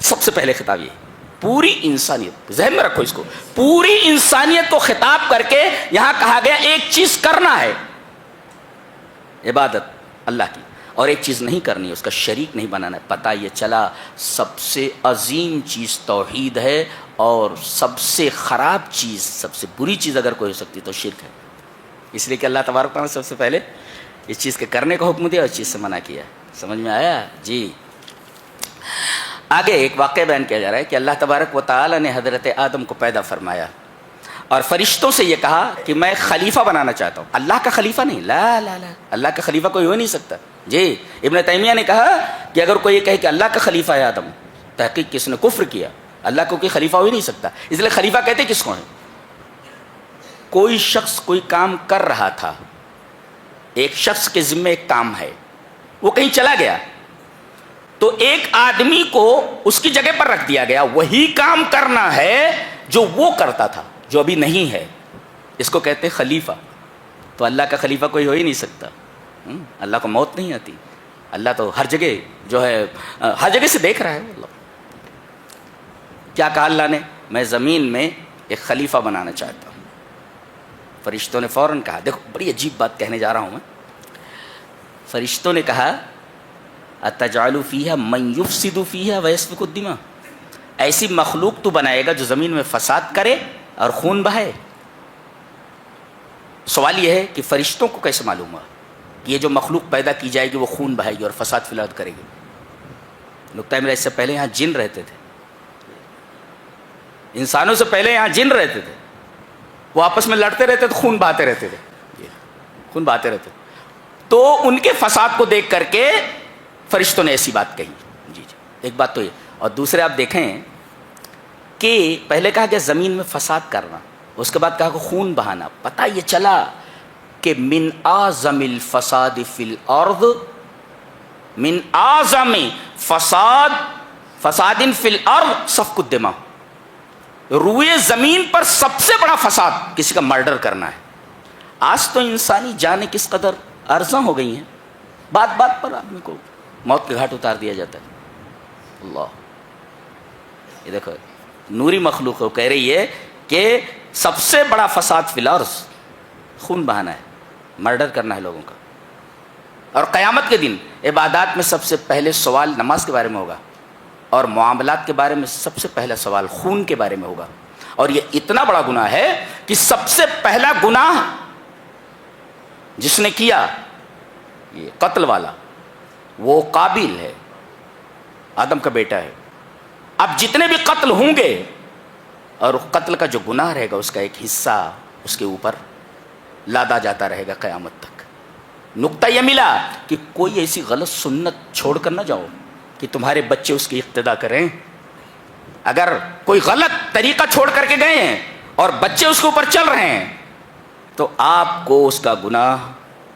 Speaker 1: سب سے پہلے خطاب یہ پوری انسانیت، ذہن میں رکھو اس کو، پوری انسانیت کو خطاب کر کے یہاں کہا گیا ایک چیز کرنا ہے، عبادت اللہ کی، اور ایک چیز نہیں کرنی ہے، اس کا شریک نہیں بنانا ہے. پتہ یہ چلا سب سے عظیم چیز توحید ہے، اور سب سے خراب چیز، سب سے بری چیز اگر کوئی ہو سکتی تو شرک ہے. اس لیے کہ اللہ تبارک تعالیٰ نے سب سے پہلے اس چیز کے کرنے کا حکم دیا اور اس چیز سے منع کیا. سمجھ میں آیا؟ جی. آگے ایک واقعہ بیان کیا جا رہا ہے کہ اللہ تبارک و تعالیٰ نے حضرت آدم کو پیدا فرمایا، اور فرشتوں سے یہ کہا کہ میں خلیفہ بنانا چاہتا ہوں. اللہ کا خلیفہ نہیں, لا لا لا, اللہ کا خلیفہ کوئی ہو نہیں سکتا. جی ابن تیمیہ نے کہا کہ اگر کوئی یہ کہے کہ اللہ کا خلیفہ ہے آدم, تحقیق کس نے کفر کیا, اللہ کو کوئی خلیفہ ہو ہی نہیں سکتا. اس لیے خلیفہ کہتے کس کو ہیں؟ کوئی شخص کوئی کام کر رہا تھا, ایک شخص کے ذمہ ایک کام ہے, وہ کہیں چلا گیا تو ایک آدمی کو اس کی جگہ پر رکھ دیا گیا, وہی کام کرنا ہے جو وہ کرتا تھا, جو ابھی نہیں ہے. اس کو کہتے ہیں خلیفہ. تو اللہ کا خلیفہ کوئی ہو ہی نہیں سکتا. اللہ کو موت نہیں آتی, اللہ تو ہر جگہ جو ہے ہر جگہ سے دیکھ رہا ہے. اللہ کیا کہا اللہ نے, میں زمین میں ایک خلیفہ بنانا چاہتا ہوں. فرشتوں نے فوراً کہا, دیکھو بڑی عجیب بات کہنے جا رہا ہوں میں. فرشتوں نے کہا اتجعل فیہا من یفسد فیہا ویسفک الدماء, ایسی مخلوق تو بنائے گا جو زمین میں فساد کرے اور خون بہائے. سوال یہ ہے کہ فرشتوں کو کیسے معلوم ہوا کہ یہ جو مخلوق پیدا کی جائے گی وہ خون بہائے گی اور فساد فی الارض کرے گی؟ نقطہ میرا, اس سے پہلے یہاں جن رہتے تھے, انسانوں سے پہلے یہاں جن رہتے تھے, وہ آپس میں لڑتے رہتے تھے, خون بہاتے رہتے تھے, خون بہاتے رہتے. تو ان کے فساد کو دیکھ کر کے فرشتوں نے ایسی بات کہی. جی جی, ایک بات تو یہ. اور دوسرے آپ دیکھیں کہ پہلے کہا کہ زمین میں فساد کرنا, اس کے بعد کہا کہ خون بہانا. پتہ یہ چلا کہ من اعظم الفساد فی الارض, من اعظم فساد فی الارض سفک الدماء, روئے زمین پر سب سے بڑا فساد کسی کا مرڈر کرنا ہے. آج تو انسانی جانیں کس قدر ارزاں ہو گئی ہیں, بات بات پر آدمی کو موت کے گھاٹ اتار دیا جاتا ہے. اللہ, یہ دیکھو نوری مخلوق ہے, کہہ رہی ہے کہ سب سے بڑا فساد فی الارض خون بہانا ہے, مرڈر کرنا ہے لوگوں کا. اور قیامت کے دن عبادات میں سب سے پہلے سوال نماز کے بارے میں ہوگا, اور معاملات کے بارے میں سب سے پہلا سوال خون کے بارے میں ہوگا. اور یہ اتنا بڑا گناہ ہے کہ سب سے پہلا گناہ جس نے کیا یہ قتل والا, وہ قابیل ہے, آدم کا بیٹا ہے. اب جتنے بھی قتل ہوں گے اور قتل کا جو گناہ رہے گا اس کا ایک حصہ اس کے اوپر لادا جاتا رہے گا قیامت تک. نقطہ یہ ملا کہ کوئی ایسی غلط سنت چھوڑ کر نہ جاؤ کہ تمہارے بچے اس کی اقتدا کریں. اگر کوئی غلط طریقہ چھوڑ کر کے گئے ہیں اور بچے اس کے اوپر چل رہے ہیں تو آپ کو اس کا گناہ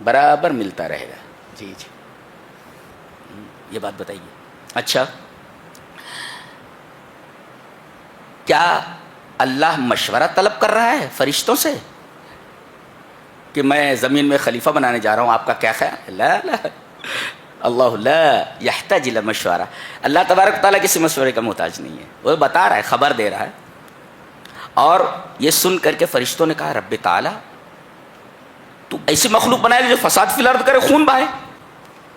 Speaker 1: برابر ملتا رہے گا. جی جی, یہ بات بتائیے. اچھا, کیا اللہ مشورہ طلب کر رہا ہے فرشتوں سے کہ میں زمین میں خلیفہ بنانے جا رہا ہوں, آپ کا کیا خیال؟ لا لا, اللہ لا یحتاج الی مشورہ. اللہ تبارک تعالیٰ کسی مشورے کا محتاج نہیں ہے, وہ بتا رہا ہے, خبر دے رہا ہے. اور یہ سن کر کے فرشتوں نے کہا رب تعالیٰ تو ایسی مخلوق بنائے جو فساد فی الارض کرے, خون بہائے.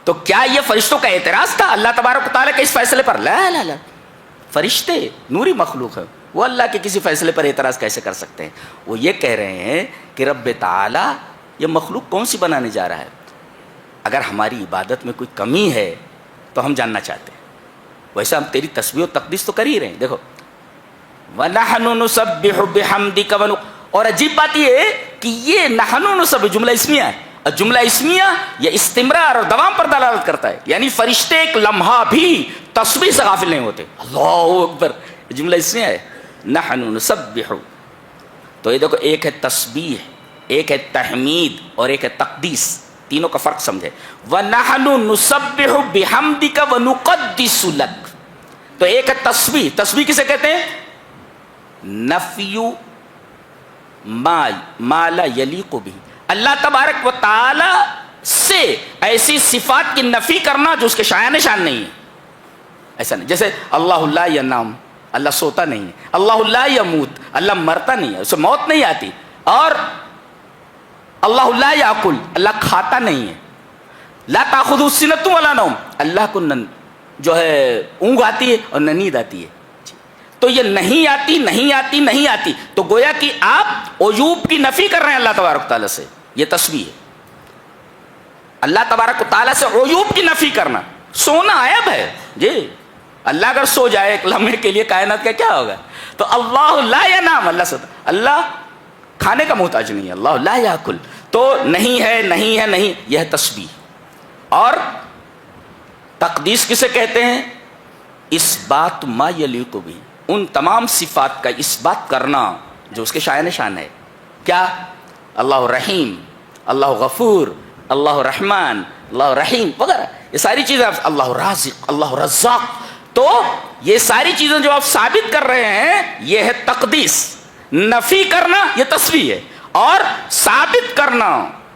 Speaker 1: تو کیا یہ فرشتوں کا اعتراض تھا اللہ تبارک تعالیٰ کے اس فیصلے پر؟ لا لا لا, فرشتے نوری مخلوق ہے, وہ اللہ کے کسی فیصلے پر اعتراض کیسے کر سکتے ہیں؟ وہ یہ کہہ رہے ہیں کہ رب تعالیٰ یہ مخلوق کون سی بنانے جا رہا ہے, اگر ہماری عبادت میں کوئی کمی ہے تو ہم جاننا چاہتے ہیں. ویسے ہم تیری تسبیح و تقدیس تو کر ہی رہے ہیں. دیکھو وَنَحْنُ نُسَبِّحُ بِحَمْدِكَ اور عجیب بات یہ ہے کہ یہ نحن نسبح جملہ اسمیہ ہے, اور جملہ اسمیہ یہ استمرار اور دوام پر دلالت کرتا ہے. یعنی فرشتے ایک لمحہ بھی تسبیح سے غافل نہیں ہوتے. اللہ اکبر, جملہ اسمیہ ہے نحن نسبح. تو یہ دیکھو, ایک ہے تسبیح, ایک ہے تحمید اور ایک ہے تقدیس. تینوں کا فرق سمجھے. وَنَحْنُ نُسَبِّحُ بِحَمْدِكَ وَنُقَدِّسُ لَكَ. تو ایک ہے تسبیح. تسبیح کسے کہتے ہیں؟ نفی ما لا یلیق بہ, اللہ تبارک و تعالی سے ایسی صفات کی نفی کرنا جو اس کے شایان شان نہیں ہے. ایسا نہیں, جیسے اللہ لا ینام, اللہ سوتا نہیں ہے. اللہ لا یموت, اللہ مرتا نہیں ہے, اسے موت نہیں آتی. اور اللہ لا یاکل, اللہ کھاتا نہیں ہے. لا تاخذہ سنۃ ولا نوم, اللہ کو جو ہے اونگ آتی ہے اور نہ نیند آتی ہے. تو یہ نہیں آتی نہیں آتی نہیں آتی, تو گویا کہ آپ عیوب کی نفی کر رہے ہیں اللہ تبارک تعالیٰ سے. یہ تسبیح ہے, اللہ تبارک تعالیٰ سے عیوب کی نفی کرنا. سونا عیب ہے جی, اللہ اگر سو جائے ایک لمحے کے لیے کائنات کا کیا ہوگا؟ تو اللہ لا ینام, اللہ سوتا, اللہ کھانے کا محتاج نہیں ہے. اللہ لا یاکل تو نہیں ہے نہیں ہے نہیں، یہ ہے تسبیح. اور تقدیس کسے کہتے ہیں؟ اس بات ما یلیق بھی، ان تمام صفات کا اس بات کرنا جو اس کے شایان شان ہے. کیا؟ اللہ رحیم، اللہ غفور، اللہ رحمان، اللہ رحیم وغیرہ، یہ ساری چیزیں. اللہ رازق، اللہ رزاق. تو یہ ساری چیزیں جو آپ ثابت کر رہے ہیں یہ ہے تقدیس. نفی کرنا یہ تسبیح ہے، اور ثابت کرنا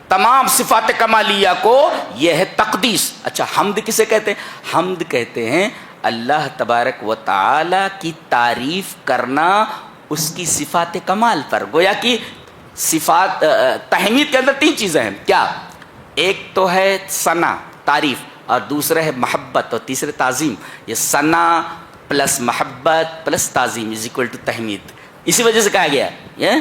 Speaker 1: تمام صفات کمالیہ کو یہ ہے تقدیس. اچھا حمد کسے کہتے ہیں؟ حمد کہتے ہیں اللہ تبارک و تعالی کی تعریف کرنا اس کی صفات کمال پر. گویا کہ صفات تحمید کے اندر تین چیزیں ہیں. کیا؟ ایک تو ہے ثنا تعریف، اور دوسرا ہے محبت، اور تیسرے تعظیم. یہ ثنا پلس محبت پلس تعظیم از اکول ٹو تحمید. اسی وجہ سے کہا گیا ہے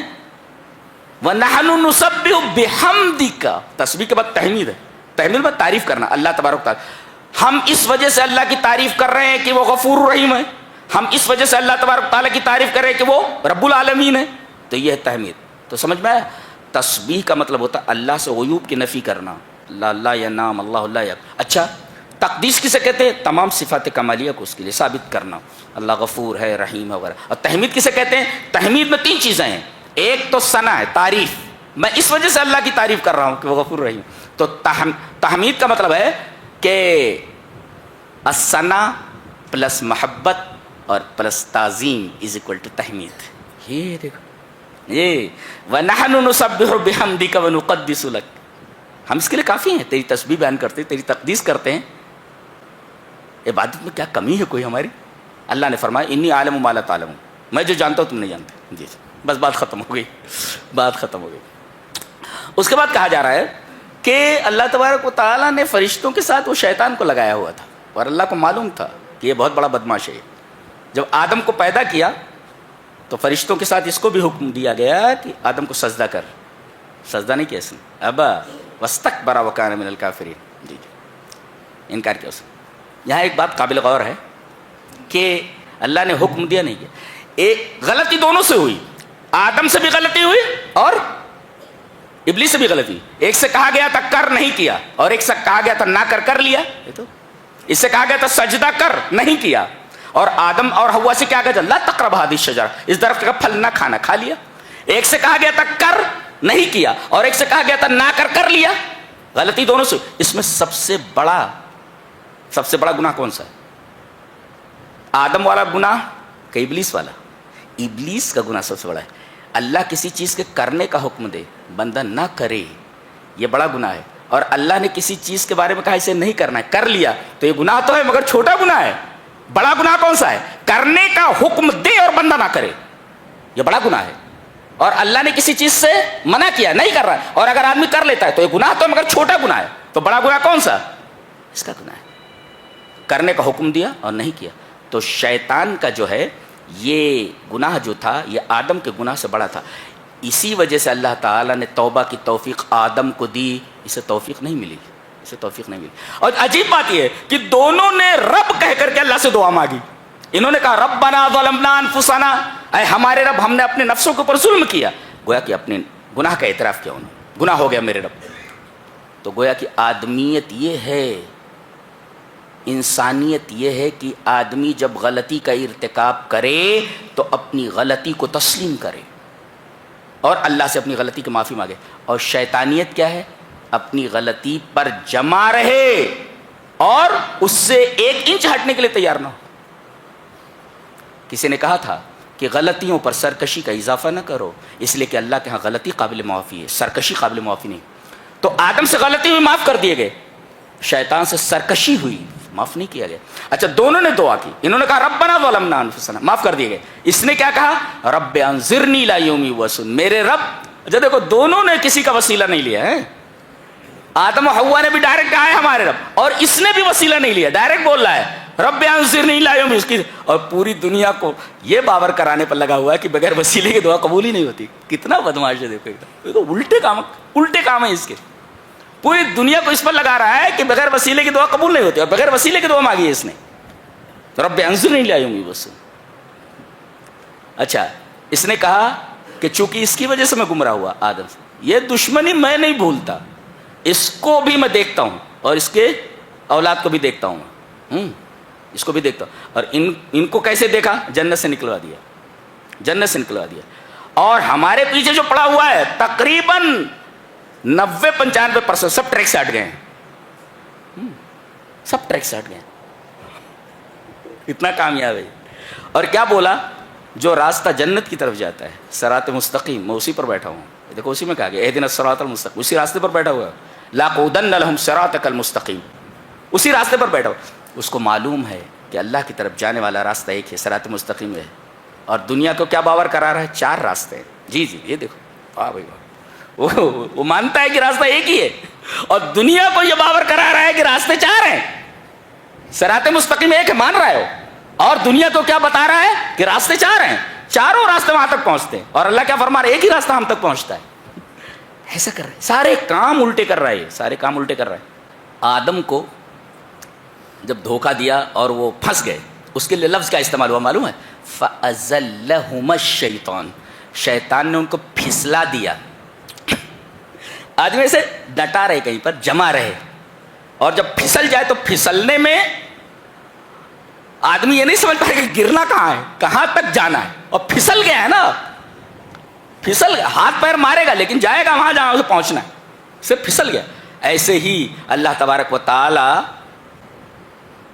Speaker 1: وَنَحْنُ نُسَبِّحُ بِحَمْدِكَ. تسبیح کے بعد تحمید ہے، تحمید بعد تعریف کرنا اللہ تبارک تعالی. ہم اس وجہ سے اللہ کی تعریف کر رہے ہیں کہ وہ غفور رحیم ہے، ہم اس وجہ سے اللہ تبارک تعالیٰ کی تعریف کر رہے ہیں کہ وہ رب العالمین ہے. تو یہ ہے تحمید. تو سمجھ میں آیا؟ تسبیح کا مطلب ہوتا ہے اللہ سے عیوب کی نفی کرنا. اللہ لا ینام، اللہ لا یک. اچھا تقدیس کسے کہتے ہیں؟ تمام صفات کمالیہ کو اس کے لیے ثابت کرنا، اللہ غفور ہے، رحیم ہے وغیرہ. اور تحمید کسے کہتے ہیں؟ تحمید میں تین چیزیں ہیں. ایک تو ثنا ہے تعریف، میں اس وجہ سے اللہ کی تعریف کر رہا ہوں کہ وہ غفور رحیم. تو تحمید کا مطلب ہے کہ الثنا پلس محبت اور پلس تعظیم از اکول ٹو تحمید. یہ دیکھو یہ وَنَحْنُ نُسَبِّحُ بِحَمْدِكَ وَنُقَدِّسُ لَكَ. ہم اس کے لیے کافی ہیں، تیری تسبیح بیان کرتے ہیں، تیری تقدیس کرتے ہیں. عبادت میں کیا کمی ہے کوئی ہماری؟ اللہ نے فرمایا انی عالم ما لا تعلمون، میں جو جانتا ہوں تم نہیں جانتے. جی بس بات ختم ہو گئی، بات ختم ہو گئی. اس کے بعد کہا جا رہا ہے کہ اللہ تبارک و تعالیٰ نے فرشتوں کے ساتھ وہ شیطان کو لگایا ہوا تھا، اور اللہ کو معلوم تھا کہ یہ بہت بڑا بدماش ہے. جب آدم کو پیدا کیا تو فرشتوں کے ساتھ اس کو بھی حکم دیا گیا کہ آدم کو سجدہ کر. سجدہ نہیں کیا اس نے، ابا واستکبر وکان من الکافرین. جی انکار کیا اس نے. یہاں ایک بات قابل غور ہے کہ اللہ نے حکم دیا نہیں کیا. ایک غلطی دونوں سے ہوئی، آدم سے بھی غلطی ہوئی اور ابلیس سے بھی غلطی. ایک سے کہا گیا تھا کر نہیں کیا، اور ایک سے کہا گیا تھا نہ کر لیا. اس سے کہا گیا تھا سجدہ کر نہیں کیا، اور آدم اور حوا سے کیا کہا تھا لا تقرب هذه الشجرة، اس درخت کا پھل نہ کھانا، کھا لیا. ایک سے کہا گیا تھا کر نہیں کیا، اور ایک سے کہا گیا تھا نہ کر لیا. غلطی دونوں سے. اس میں سب سے بڑا گناہ کون سا ہے؟ آدم والا گناہ کہ ابلیس والا؟ ابلیس کا گناہ سب سے بڑا ہے. اللہ کسی چیز کے کرنے کا حکم دے، بندہ نہ کرے، یہ بڑا گناہ ہے. اور اللہ نے کسی چیز کے بارے میں کہا اسے نہیں کرنا ہے، کر لیا، تو یہ گناہ تو ہے مگر چھوٹا گناہ ہے. بڑا گناہ کون سا ہے؟ کرنے کا حکم دے اور بندہ نہ کرے، یہ بڑا گناہ ہے. اور اللہ نے کسی چیز سے منع کیا نہیں کر رہا ہے، اور اگر آدمی کر لیتا ہے تو یہ گناہ تو مگر چھوٹا گناہ ہے. تو بڑا گناہ کون سا؟ اس کا گناہ ہے کرنے کا حکم دیا اور نہیں کیا. تو شیطان کا جو ہے یہ گناہ جو تھا یہ آدم کے گناہ سے بڑا تھا. اسی وجہ سے اللہ تعالیٰ نے توبہ کی توفیق آدم کو دی، اسے توفیق نہیں ملی، اسے توفیق نہیں ملی. اور عجیب بات یہ ہے کہ دونوں نے رب کہہ کر کے اللہ سے دعا مانگی. انہوں نے کہا ربنا ظلمنا انفسنا، اے ہمارے رب ہم نے اپنے نفسوں کے اوپر ظلم کیا. گویا کہ اپنے گناہ کا اعتراف کیا انہوں نے، گناہ ہو گیا میرے رب. تو گویا کہ آدمیت یہ ہے، انسانیت یہ ہے کہ آدمی جب غلطی کا ارتکاب کرے تو اپنی غلطی کو تسلیم کرے اور اللہ سے اپنی غلطی کی معافی مانگے. اور شیطانیت کیا ہے؟ اپنی غلطی پر جمع رہے اور اس سے 1 انچ ہٹنے کے لیے تیار نہ ہو. کسی نے کہا تھا کہ غلطیوں پر سرکشی کا اضافہ نہ کرو، اس لیے کہ اللہ کے ہاں غلطی قابل معافی ہے، سرکشی قابل معافی نہیں. تو آدم سے غلطی ہوئی معاف کر دیے گئے، شیطان سے سرکشی ہوئی معاف نہیں کیا گیا. اچھا دونوں نے دعا کی، انہوں نے کہا ربنا ظلمنا انفسنا، معاف کر دیے گئے. اس نے کیا کہا رب انظرنی الی یوم یبعثون، میرے رب. اچھا دیکھو دونوں نے کسی کا وسیلہ نہیں لیا ہے. آدم و حوا نے بھی ڈائریکٹ کہا ہے ہمارے رب، اور اس نے بھی وسیلہ نہیں لیا، ڈائریکٹ بول رہا ہے رب انظرنی الی یوم یبعثون. اور پوری دنیا کو یہ باور کرانے پر لگا ہوا ہے کہ بغیر وسیلے کی دعا قبول ہی نہیں ہوتی. کتنا بدماش ہے دیکھو، یہ تو الٹے کام ہیں اس کے. پوری دنیا کو اس پر لگا رہا ہے کہ بغیر وسیلے کی دعا قبول نہیں ہوتی، اور بغیر وسیلے کی دعا مانگی ہے اس نے رب انظرنی الی یوم یبعثون. اچھا اس نے کہا کہ چونکہ اس کی وجہ سے میں گمراہ ہوا آدم سے، یہ دشمنی میں نہیں بھولتا، اس کو بھی میں دیکھتا ہوں اور اس کے اولاد کو بھی دیکھتا ہوں، اس کو بھی دیکھتا ہوں، اور ان کو کیسے دیکھا؟ جنت سے نکلوا دیا، جنت سے نکلوا دیا، اور ہمارے پیچھے جو پڑا ہوا ہے تقریباً 90-95% سب ٹریک سے ہٹ گئے ہیں، سب ٹریک سے ہٹ گئے ہیں، اتنا کامیاب ہے۔ اور کیا بولا؟ جو راستہ جنت کی طرف جاتا ہے صراط مستقیم، میں اسی پر بیٹھا ہوں، دیکھو اسی میں کہا گیا اہدنا الصراط المستقیم، اسی راستے پر بیٹھا ہوا ہے، لاقعدن لہم صراطک المستقیم، اسی راستے پر بیٹھا ہوا۔ اس کو معلوم ہے کہ اللہ کی طرف جانے والا راستہ ایک ہے، صراط مستقیم ہے، اور دنیا کو کیا باور کرا رہا ہے؟ 4 راستے ہیں، جی یہ دیکھو، واہ بھائی واہ، وہ مانتا ہے کہ راستہ ایک ہی ہے، اور دنیا کو یہ باور کرا رہا ہے کہ راستے 4 ہیں، صراط مستقیم ایک ہے مان رہا ہے وہ، اور دنیا کو کیا بتا رہا ہے کہ راستے 4 ہیں، چاروں راستے وہاں تک پہنچتے ہیں، اور اللہ کیا فرما رہا ہے؟ ایک ہی راستہ ہم تک پہنچتا ہے۔ ایسا کر رہا ہے، سارے کام الٹے کر رہا ہے، سارے کام الٹے کر رہا ہے۔ آدم کو جب دھوکہ دیا اور وہ پھنس گئے، اس کے لیے لفظ کا استعمال ہوا معلوم ہے؟ فَأَزَلَّهُمَا الشَّيْطَانُ، شیطان نے ان کو پھسلا دیا۔ آدمی سے ڈٹا رہے، کہیں پر جمع رہے، اور جب پھسل جائے تو پھسلنے میں آدمی یہ نہیں سمجھ پائے کہ گرنا کہاں ہے، کہاں تک جانا ہے، اور پھسل گیا ہے نا، پھسل گیا، ہاتھ پیر مارے گا لیکن جائے گا وہاں جہاں اسے پہنچنا ہے، صرف پھسل گیا۔ ایسے ہی اللہ تبارک و تعالی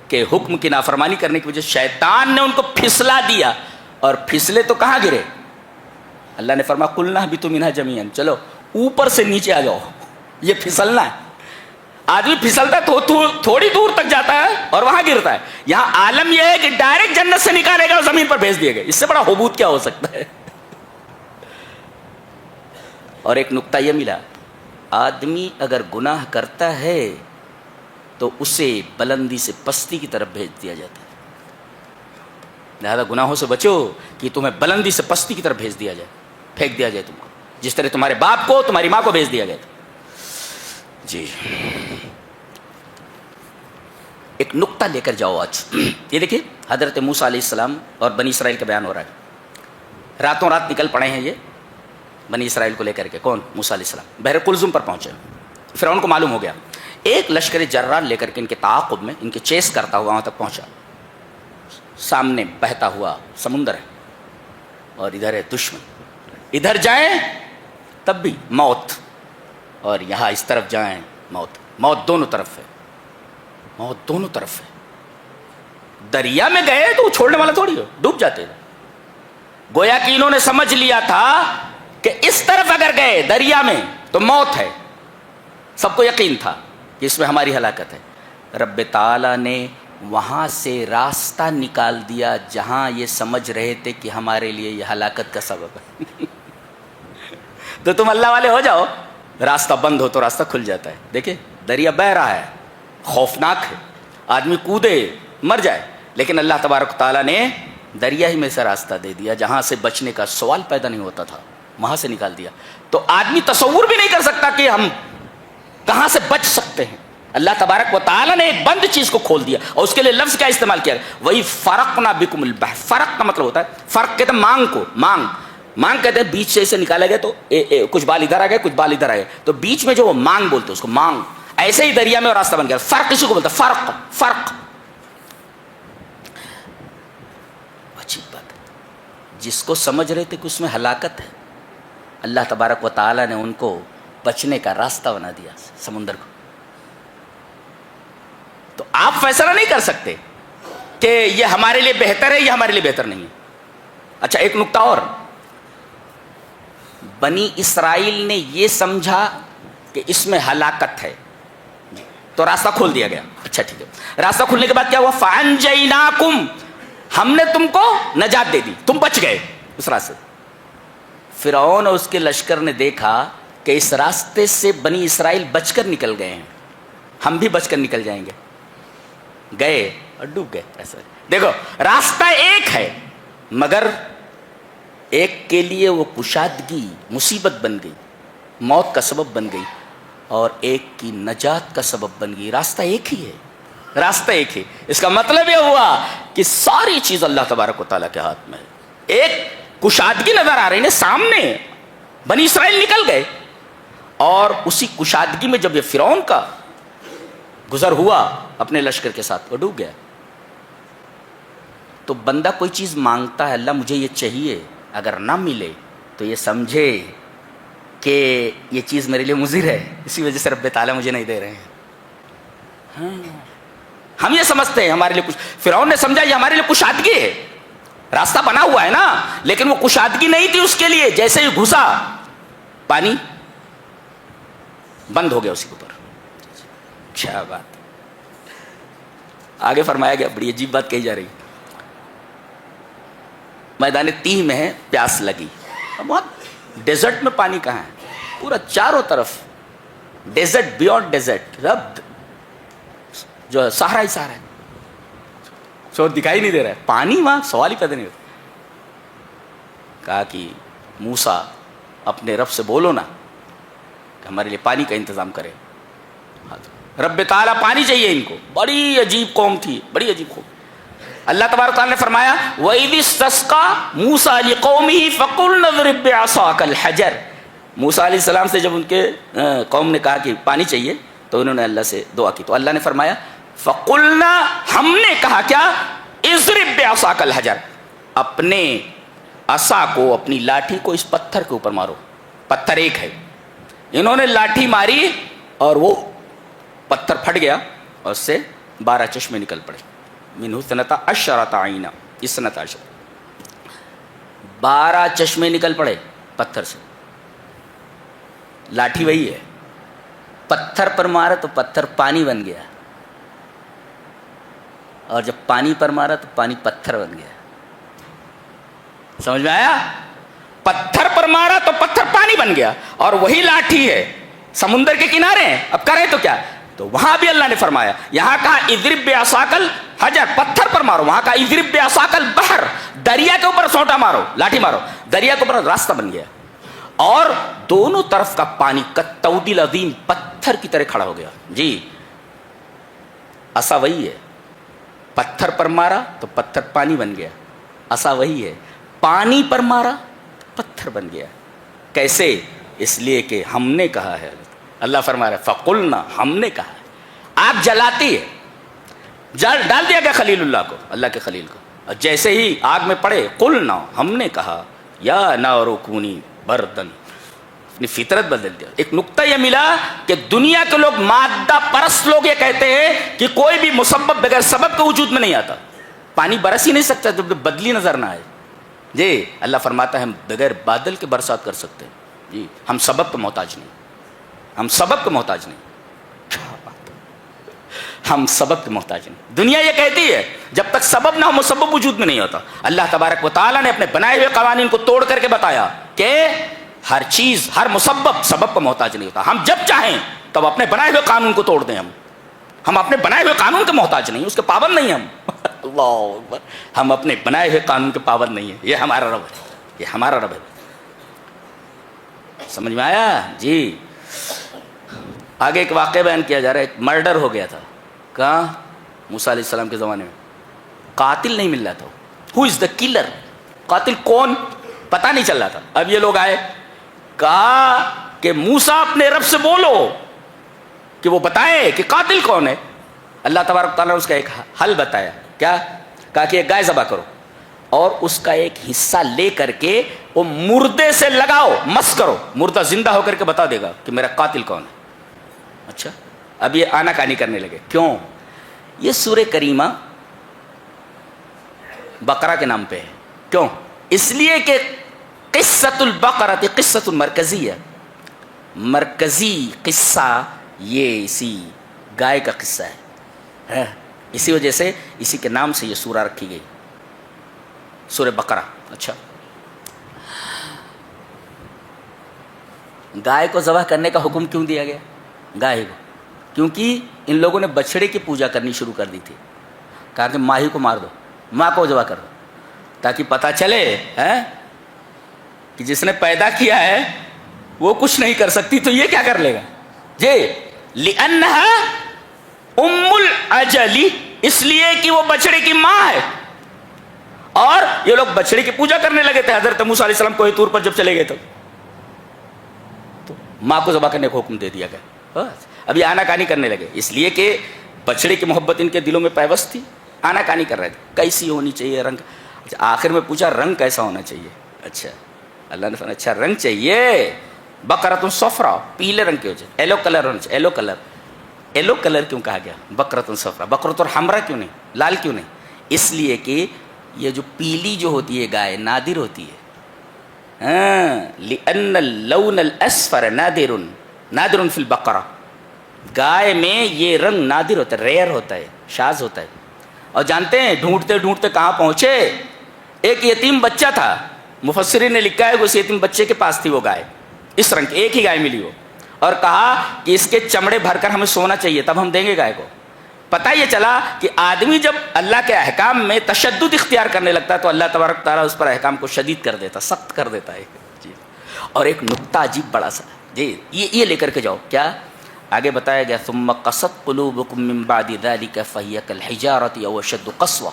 Speaker 1: کے حکم کی نافرمانی کرنے کی وجہ سے شیطان نے ان کو پھسلا دیا، اور پھسلے تو کہاں گرے؟ اللہ نے فرمایا قُلْنَا اهْبِطُوا مِنْهَا جَمِيعًا، چلو اوپر سے نیچے آ جاؤ، یہ پھسلنا ہے۔ آدمی پھسلتا ہے تو تھوڑی دور تک جاتا ہے اور وہاں گرتا ہے، یہاں عالم یہ ہے کہ ڈائریکٹ جنت سے نکالے گا اور زمین پر بھیج دیے گئے، اس سے بڑا حبوط کیا ہو سکتا ہے؟ اور ایک نقطہ یہ ملا، آدمی اگر گناہ کرتا ہے تو اسے بلندی سے پستی کی طرف بھیج دیا جاتا ہے، لہذا گناہوں سے بچو کہ تمہیں بلندی سے پستی کی طرف بھیج دیا جائے، پھینک دیا جائے تم کو، جس طرح تمہارے باپ کو تمہاری ماں کو بھیج دیا گیا تھا۔ جی ایک نقطہ لے کر جاؤ آج، یہ دیکھیے حضرت موسیٰ علیہ السلام اور بنی اسرائیل کا بیان ہو رہا ہے، راتوں رات نکل پڑے ہیں یہ بنی اسرائیل کو لے کر کے، کون؟ موسیٰ علیہ السلام بحر کلزم پر پہنچے، فرعون کو معلوم ہو گیا، ایک لشکر جرار لے کر کے ان کے تعاقب میں، ان کے چیس کرتا ہوا وہاں تک پہنچا، سامنے بہتا ہوا سمندر ہے اور ادھر ہے دشمن، ادھر جائیں تب بھی موت، اور یہاں اس طرف جائیں موت، موت دونوں طرف ہے، موت دونوں طرف ہے۔ دریا میں گئے تو وہ چھوڑنے والا تھوڑی ہو، ڈوب جاتے ہیں، گویا کہ انہوں نے سمجھ لیا تھا کہ اس طرف اگر گئے دریا میں تو موت ہے، سب کو یقین تھا کہ اس میں ہماری ہلاکت ہے۔ رب تعالیٰ نے وہاں سے راستہ نکال دیا جہاں یہ سمجھ رہے تھے کہ ہمارے لیے یہ ہلاکت کا سبب ہے۔ تو تم اللہ والے ہو جاؤ، راستہ بند ہو تو راستہ کھل جاتا ہے۔ دیکھیں دریا بہہ رہا ہے، خوفناک ہے، آدمی کودے مر جائے، لیکن اللہ تبارک تعالیٰ نے دریا ہی میں سے راستہ دے دیا، جہاں سے بچنے کا سوال پیدا نہیں ہوتا تھا وہاں سے نکال دیا۔ تو آدمی تصور بھی نہیں کر سکتا کہ ہم کہاں سے بچ سکتے ہیں، اللہ تبارک و تعالیٰ نے ایک بند چیز کو کھول دیا، اور اس کے لیے لفظ کیا استعمال کیا؟ وہی فرقنا بکم البحر، فرق کا مطلب ہوتا ہے، فرق کہتے ہیں مانگ کو، مانگ کہتے ہیں بیچ سے اسے نکالا گیا تو کچھ بال ادھر آ گئے کچھ بال ادھر آ گئے، تو بیچ میں جو وہ مانگ بولتے ہیں اس کو مانگ، ایسے ہی دریا میں اور راستہ بن گیا۔ فرق کسی کو بولتا ہے؟ فرق عجیب بات ہے، جس کو سمجھ رہے تھے کہ اس میں ہلاکت ہے، اللہ تبارک و تعالیٰ نے ان کو بچنے کا راستہ بنا دیا سمندر کو۔ تو آپ فیصلہ نہیں کر سکتے کہ یہ ہمارے لیے بہتر ہے یا ہمارے لیے بہتر نہیں ہے۔ اچھا ایک نقطہ اور، بنی اسرائیل نے یہ سمجھا کہ اس میں ہلاکت ہے تو راستہ کھول دیا گیا، اچھا ٹھیک ہے، راستہ کھلنے کے بعد کیا ہوا؟ فَأَنْجَيْنَاكُمْ، ہم نے تم کو نجات دے دی، تم بچ گئے اس راستے۔ فرعون اور اس کے لشکر نے دیکھا کہ اس راستے سے بنی اسرائیل بچ کر نکل گئے ہیں، ہم بھی بچ کر نکل جائیں گے، گئے اور ڈوب گئے۔ ایسا دیکھو راستہ ایک ہے، مگر ایک کے لیے وہ کشادگی مصیبت بن گئی، موت کا سبب بن گئی، اور ایک کی نجات کا سبب بن گئی۔ راستہ ایک ہی ہے، راستہ ایک ہے، اس کا مطلب یہ ہوا کہ ساری چیز اللہ تبارک و تعالیٰ کے ہاتھ میں ہے۔ ایک کشادگی نظر آ رہی ہے سامنے. بنی اسرائیل نکل گئے اور اسی کشادگی میں جب یہ فرعون کا گزر ہوا اپنے لشکر کے ساتھ وہ ڈوب گیا. تو بندہ کوئی چیز مانگتا ہے اللہ مجھے یہ چاہیے, اگر نہ ملے تو یہ سمجھے کہ یہ چیز میرے لیے مضر ہے, اسی وجہ سے رب تعالیٰ مجھے نہیں دے رہے ہیں. ہم یہ سمجھتے ہیں ہمارے لیے کچھ, فرعون نے سمجھا یہ ہمارے لیے کشادگی ہے, راستہ بنا ہوا ہے نا, لیکن وہ کشادگی نہیں تھی اس کے لیے. جیسے ہی گھسا پانی بند ہو گیا اسی کے اوپر. کیا بات. آگے فرمایا گیا, بڑی عجیب بات کہی جا رہی. میدان تیہ میں ہے, پیاس لگی, بہت ڈیزرٹ میں پانی کہاں ہے, پورا چاروں طرف ڈیزرٹ, بیونڈ ڈیزرٹ, رب جو ہے سہارا ہی سہارا ہے, سو دکھائی نہیں دے رہا ہے پانی وہاں, سوال ہی پیدا نہیں ہوتا. کہا کہ موسیٰ اپنے رب سے بولو نا کہ ہمارے لیے پانی کا انتظام کرے. رب تعالیٰ پانی چاہیے ان کو. بڑی عجیب قوم تھی, بڑی عجیب قوم. اللہ تبارک تعالیٰ نے فرمایا وَإِذِ اسْتَسْقَىٰ مُوسَىٰ لِقَوْمِهِ فَقُلْنَا اضْرِب بِّعَصَاكَ الْحَجَرَ. موسیٰ علیہ السلام سے جب ان کے قوم نے کہا کہ پانی چاہیے تو انہوں نے اللہ سے دعا کی, تو اللہ نے فرمایا فَقُلْنَا, ہم نے کہا کیا, اضْرِب بِّعَصَاكَ الْحَجَرَ, اپنے عصا کو, اپنی لاٹھی کو اس پتھر کے اوپر مارو. پتھر ایک ہے, انہوں نے لاٹھی ماری اور وہ پتھر پھٹ گیا اور اس سے 12 چشمے نکل پڑے. منہ اثنتا عشرۃ عینا, اثنتا عشر, 12 چشمے نکل پڑے پتھر سے. لاٹھی وہی ہے, پتھر پر مارا تو پتھر پانی بن گیا, اور جب پانی پر مارا تو پانی پتھر بن گیا. سمجھ میں آیا؟ پتھر پر مارا تو پتھر پانی بن گیا, اور وہی لاٹھی ہے, سمندر کے کنارے ہیں, اب کریں تو کیا. تو وہاں بھی اللہ نے فرمایا, یہاں کہا اضرب بعصاک الحجر, پتھر پر مارو, وہاں کہا اضرب بعصاک البحر, دریا کے اوپر سونٹا مارو, لاٹھی مارو, دریا کے اوپر راستہ بن گیا, اور دونوں طرف کا پانی کالطود العظیم, پتھر کی طرح کھڑا ہو گیا. جی عصا وہی ہے, پتھر پر مارا تو پتھر پانی بن گیا. عصا وہی ہے, پانی پر مارا پتھر بن گیا. کیسے؟ اس لیے کہ ہم نے کہا ہے. اللہ فرما رہا ہے فقلنا, ہم نے کہا. آگ جلاتی ہے, ڈال دیا گیا خلیل اللہ کو, اللہ کے خلیل کو, اور جیسے ہی آگ میں پڑے قلنا, ہم نے کہا یا نار کونی بردن, اپنی فطرت بدل دیا. ایک نقطہ یہ ملا کہ دنیا کے لوگ, مادہ پرست لوگ یہ کہتے ہیں کہ کوئی بھی مسبب بغیر سبب کے وجود میں نہیں آتا. پانی برس ہی نہیں سکتا جب بدلی نظر نہ آئے. جی اللہ فرماتا ہے ہم بغیر بادل کے برسات کر سکتے ہیں. جی ہم سبب کے محتاج نہیں, ہم سبب کے محتاج نہیں, ہم سبب کے محتاج نہیں. دنیا یہ کہتی ہے جب تک سبب نہ ہو مسبب وجود میں نہیں ہوتا. اللہ تبارک و تعالیٰ نے اپنے بنائے ہوئے قوانین کو توڑ کر کے بتایا کہ ہر چیز, ہر مسبب سبب کا محتاج نہیں ہوتا. ہم جب چاہیں تب اپنے بنائے ہوئے قانون کو توڑ دیں. ہم اپنے بنائے ہوئے قانون کے محتاج نہیں, اس کے پابند نہیں. اللہ اکبر, ہم اپنے بنائے ہوئے قانون کے پابند نہیں ہیں. یہ ہمارا رب ہے, یہ ہمارا رب ہے. سمجھ میں آیا؟ جی آگے ایک واقعہ بیان کیا جا رہا ہے. ایک مرڈر ہو گیا تھا. کہاں؟ موسیٰ علیہ السلام کے زمانے میں. قاتل نہیں مل رہا تھا. ہو از دا کلر, قاتل کون پتہ نہیں چل رہا تھا. اب یہ لوگ آئے, کہا کہ موسیٰ اپنے رب سے بولو کہ وہ بتائے کہ قاتل کون ہے. اللہ تبارک تعالیٰ نے اس کا ایک حل بتایا. کیا؟ کہا کہ ایک گائے ذبح کرو اور اس کا ایک حصہ لے کر کے وہ مردے سے لگاؤ, مس کرو, مردہ زندہ ہو کر کے بتا دے گا کہ میرا قاتل کون ہے. اچھا, اب یہ آنا کانی کرنے لگے. کیوں؟ یہ سورہ کریمہ بقرہ کے نام پہ ہے. کیوں؟ اس لیے کہ قصۃ البقرہ قصۃ مرکزی ہے, مرکزی قصہ یہ اسی گائے کا قصہ ہے. اسی وجہ سے اسی کے نام سے یہ سورہ رکھی گئی, سورہ بقرہ. اچھا, گائے کو ذبح کرنے کا حکم کیوں دیا گیا گائے کو؟ کیونکہ ان لوگوں نے بچڑے کی پوجا کرنی شروع کر دی تھی. کہا کہ ماں ہی کو مار دو, ماں کو ذبح کر دو, تاکہ پتہ چلے کہ جس نے پیدا کیا ہے وہ کچھ نہیں کر سکتی تو یہ کیا کر لے گا. جی لِأَنَّهَا ام الاجل, اس لیے کہ وہ بچڑے کی ماں ہے. اور یہ لوگ بچڑے کی پوجا کرنے لگے تھے حضرت موسیٰ علیہ السلام کوہ طور پر جب چلے گئے تو ماں کو ذبح کرنے کا حکم دے دیا گیا. بس ابھی آنا کانی کرنے لگے، اس لیے کہ بچڑے کی محبت ان کے دلوں میں پیوست تھی. آنا کانی کر رہے تھے کیسی ہونی چاہیے رنگ. اچھا آخر میں پوچھا رنگ کیسا ہونا چاہیے. اچھا اللہ نے فرمایا اچھا رنگ چاہیے بقرۃ صفرا، پیلے رنگ کے ہو جائے، ایلو کلر ہونا چاہیے. ایلو کلر، ایلو کلر کیوں کہا گیا؟ بقرۃ صفرا، بقرۃ الحمرا کیوں نہیں، لال کیوں نہیں؟ اس لیے کہ یہ جو پیلی جو ہوتی ہے گائے نادر ہوتی ہے. لأن اللون الاسفر نادر نادر فی البقرہ، گائے میں یہ رنگ نادر ہوتا ہے، ریئر ہوتا ہے، شاذ ہوتا ہے. اور جانتے ہیں ڈھونڈتے ڈھونڈتے کہاں پہنچے؟ ایک یتیم بچہ تھا، مفسرین نے لکھا ہے کہ اس یتیم بچے کے پاس تھی وہ گائے، اس رنگ کی ایک ہی گائے ملی وہ، اور کہا کہ اس کے چمڑے بھر کر ہمیں سونا چاہیے تب ہم دیں گے گائے کو. پتہ یہ چلا کہ آدمی جب اللہ کے احکام میں تشدد اختیار کرنے لگتا ہے تو اللہ تبارک تعالیٰ اس پر احکام کو شدید کر دیتا، سخت کر دیتا ہے. جی اور ایک نکتہ عجیب بڑا سا، جی یہ لے کر کے جاؤ. کیا آگے بتایا گیا؟ ثم قست قلوبکم من بعد ذلک فہی کالحجارۃ او اشد قسوہ.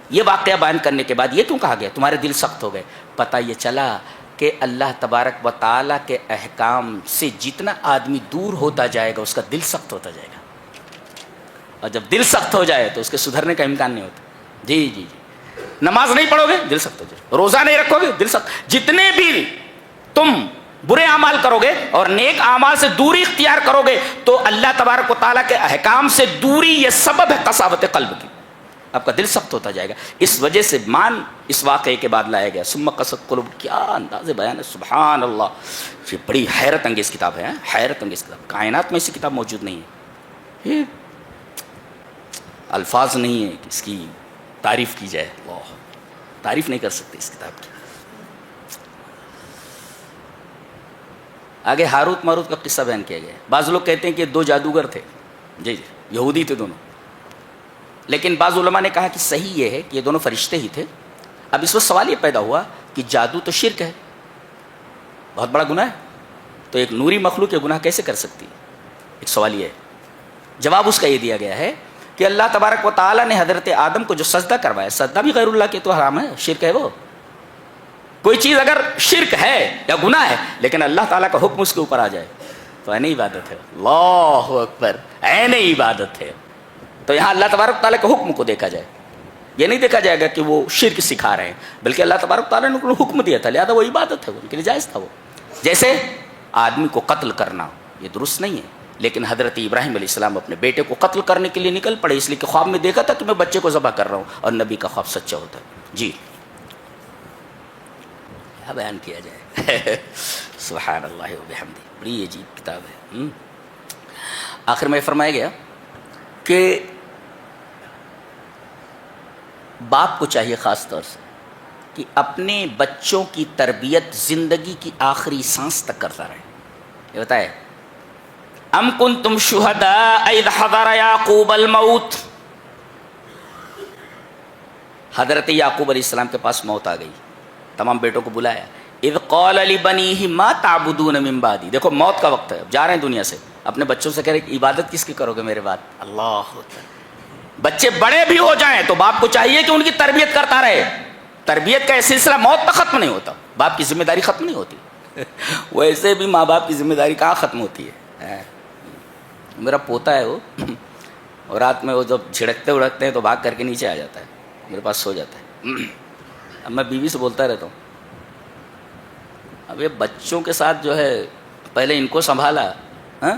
Speaker 1: یہ واقعہ بیان کرنے کے بعد یہ کیوں کہا گیا تمہارے دل سخت ہو گئے؟ پتہ یہ چلا کہ اللہ تبارک و تعالیٰ کے احکام سے جتنا آدمی دور ہوتا جائے گا اس کا دل سخت ہوتا جائے گا، اور جب دل سخت ہو جائے تو اس کے سدھرنے کا امکان نہیں ہوتا. جی جی جی نماز نہیں پڑھو گے دل سخت ہو جائے، روزہ نہیں رکھو گے دل سخت. جتنے بھی تم برے اعمال کرو گے اور نیک اعمال سے دوری اختیار کرو گے تو اللہ تبارک و تعالیٰ کے احکام سے دوری یہ سبب ہے قساوت قلب کی، آپ کا دل سخت ہوتا جائے گا. اس وجہ سے مان اس واقعے کے بعد لایا گیا ثم قست قلوب. کیا انداز بیان ہے، سبحان اللہ. یہ بڑی حیرت انگیز کتاب ہے، حیرت انگیز کتاب. کائنات میں ایسی کتاب موجود نہیں ہے، یہ الفاظ نہیں ہے کہ اس کی تعریف کی جائے. اللہ تعریف نہیں کر سکتے اس کتاب کی. آگے ہاروت ماروت کا قصہ بیان کیا گیا ہے. بعض لوگ کہتے ہیں کہ دو جادوگر تھے، جی جی یہودی تھے دونوں، لیکن بعض علماء نے کہا کہ صحیح یہ ہے کہ یہ دونوں فرشتے ہی تھے. اب اس وقت سوال یہ پیدا ہوا کہ جادو تو شرک ہے، بہت بڑا گناہ ہے، تو ایک نوری مخلوق یہ گناہ کیسے کر سکتی ہے؟ ایک سوال یہ ہے. جواب اس کا یہ دیا گیا ہے کہ اللہ تبارک و تعالیٰ نے حضرت آدم کو جو سجدہ کروایا، سجدہ بھی غیر اللہ کے تو حرام ہے، شرک ہے. وہ کوئی چیز اگر شرک ہے یا گناہ ہے لیکن اللہ تعالیٰ کا حکم اس کے اوپر آ جائے تو عین عبادت ہے. اللہ اکبر، عین عبادت ہے. تو یہاں اللہ تبارک تعالیٰ کے حکم کو دیکھا جائے، یہ نہیں دیکھا جائے گا کہ وہ شرک سکھا رہے ہیں، بلکہ اللہ تبارک تعالیٰ نے ان کو حکم دیا تھا، لہٰذا وہ عبادت ہے، ان کے لیے جائز تھا. وہ جیسے آدمی کو قتل کرنا یہ درست نہیں ہے، لیکن حضرت ابراہیم علیہ السلام اپنے بیٹے کو قتل کرنے کے لیے نکل پڑے، اس لیے کہ خواب میں دیکھا تھا کہ میں بچے کو ذبح کر رہا ہوں، اور نبی کا خواب سچا ہوتا ہے. جی بیان کیا جائے. سبحان اللہ و بحمدہ. بڑی عجیب کتاب ہے. آخر میں فرمایا گیا کہ باپ کو چاہیے خاص طور سے کہ اپنے بچوں کی تربیت زندگی کی آخری سانس تک کرتا رہے. یہ بتائے ام کنتم شہداء اذ حضر یعقوب الموت. حضرت یعقوب علیہ السلام کے پاس موت آ گئی، تمام بیٹوں کو بلایا. اذ قال لبنیہ ما تعبدون من بعدی. دیکھو موت کا وقت ہے، اب جا رہے ہیں دنیا سے، اپنے بچوں سے کہہ رہے عبادت کس کی کرو گے میرے بعد. اللہ بچے بڑے بھی ہو جائیں تو باپ کو چاہیے کہ ان کی تربیت کرتا رہے. تربیت کا یہ سلسلہ موت تک ختم نہیں ہوتا، باپ کی ذمہ داری ختم نہیں ہوتی. ویسے بھی ماں باپ کی ذمہ داری کہاں ختم ہوتی ہے. میرا پوتا ہے وہ، اور رات میں وہ جب جھڑکتے اڑکتے ہیں تو بھاگ کر کے نیچے آ جاتا ہے، میرے پاس سو جاتا ہے. اب میں بیوی سے بولتا رہتا ہوں، اب یہ بچوں کے ساتھ جو ہے پہلے ان کو سنبھالا، ہاں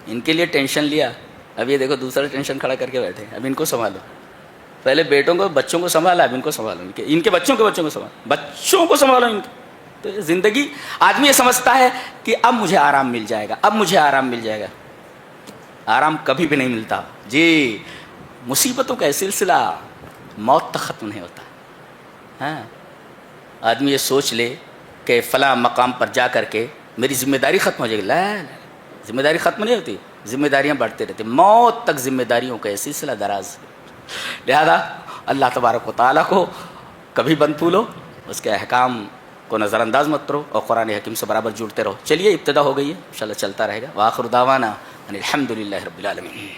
Speaker 1: ان کے لیے ٹینشن لیا، اب یہ دیکھو دوسرا ٹینشن کھڑا کر کے بیٹھے، اب ان کو سنبھالو. پہلے بیٹوں کو بچوں کو سنبھالا، اب ان کو سنبھالو، ان کے بچوں کو سنبھالو، بچوں کو سنبھالو ان کے. تو یہ زندگی آدمی یہ سمجھتا ہے کہ اب مجھے آرام مل جائے گا، اب مجھے آرام مل جائے گا. آرام کبھی بھی نہیں ملتا. جی مصیبتوں کا سلسلہ موت تک ختم نہیں ہوتا. ہاں آدمی یہ سوچ لے کہ فلاں مقام پر جا کر کے میری ذمہ داری ختم ہو جائے گی، لا ذمہ داری ختم نہیں ہوتی، ذمہ داریاں بڑھتے رہتے، موت تک ذمہ داریوں کا یہ سلسلہ دراز. لہذا اللہ تبارک و تعالیٰ کو کبھی بند پھولو، اس کے احکام کو نظر انداز مت کرو، اور قرآن حکیم سے برابر جڑتے رہو. چلیے ابتدا ہو گئی ہے، انشاءاللہ چلتا رہے گا. وآخر دعوانا ان الحمد للہ رب العالمین.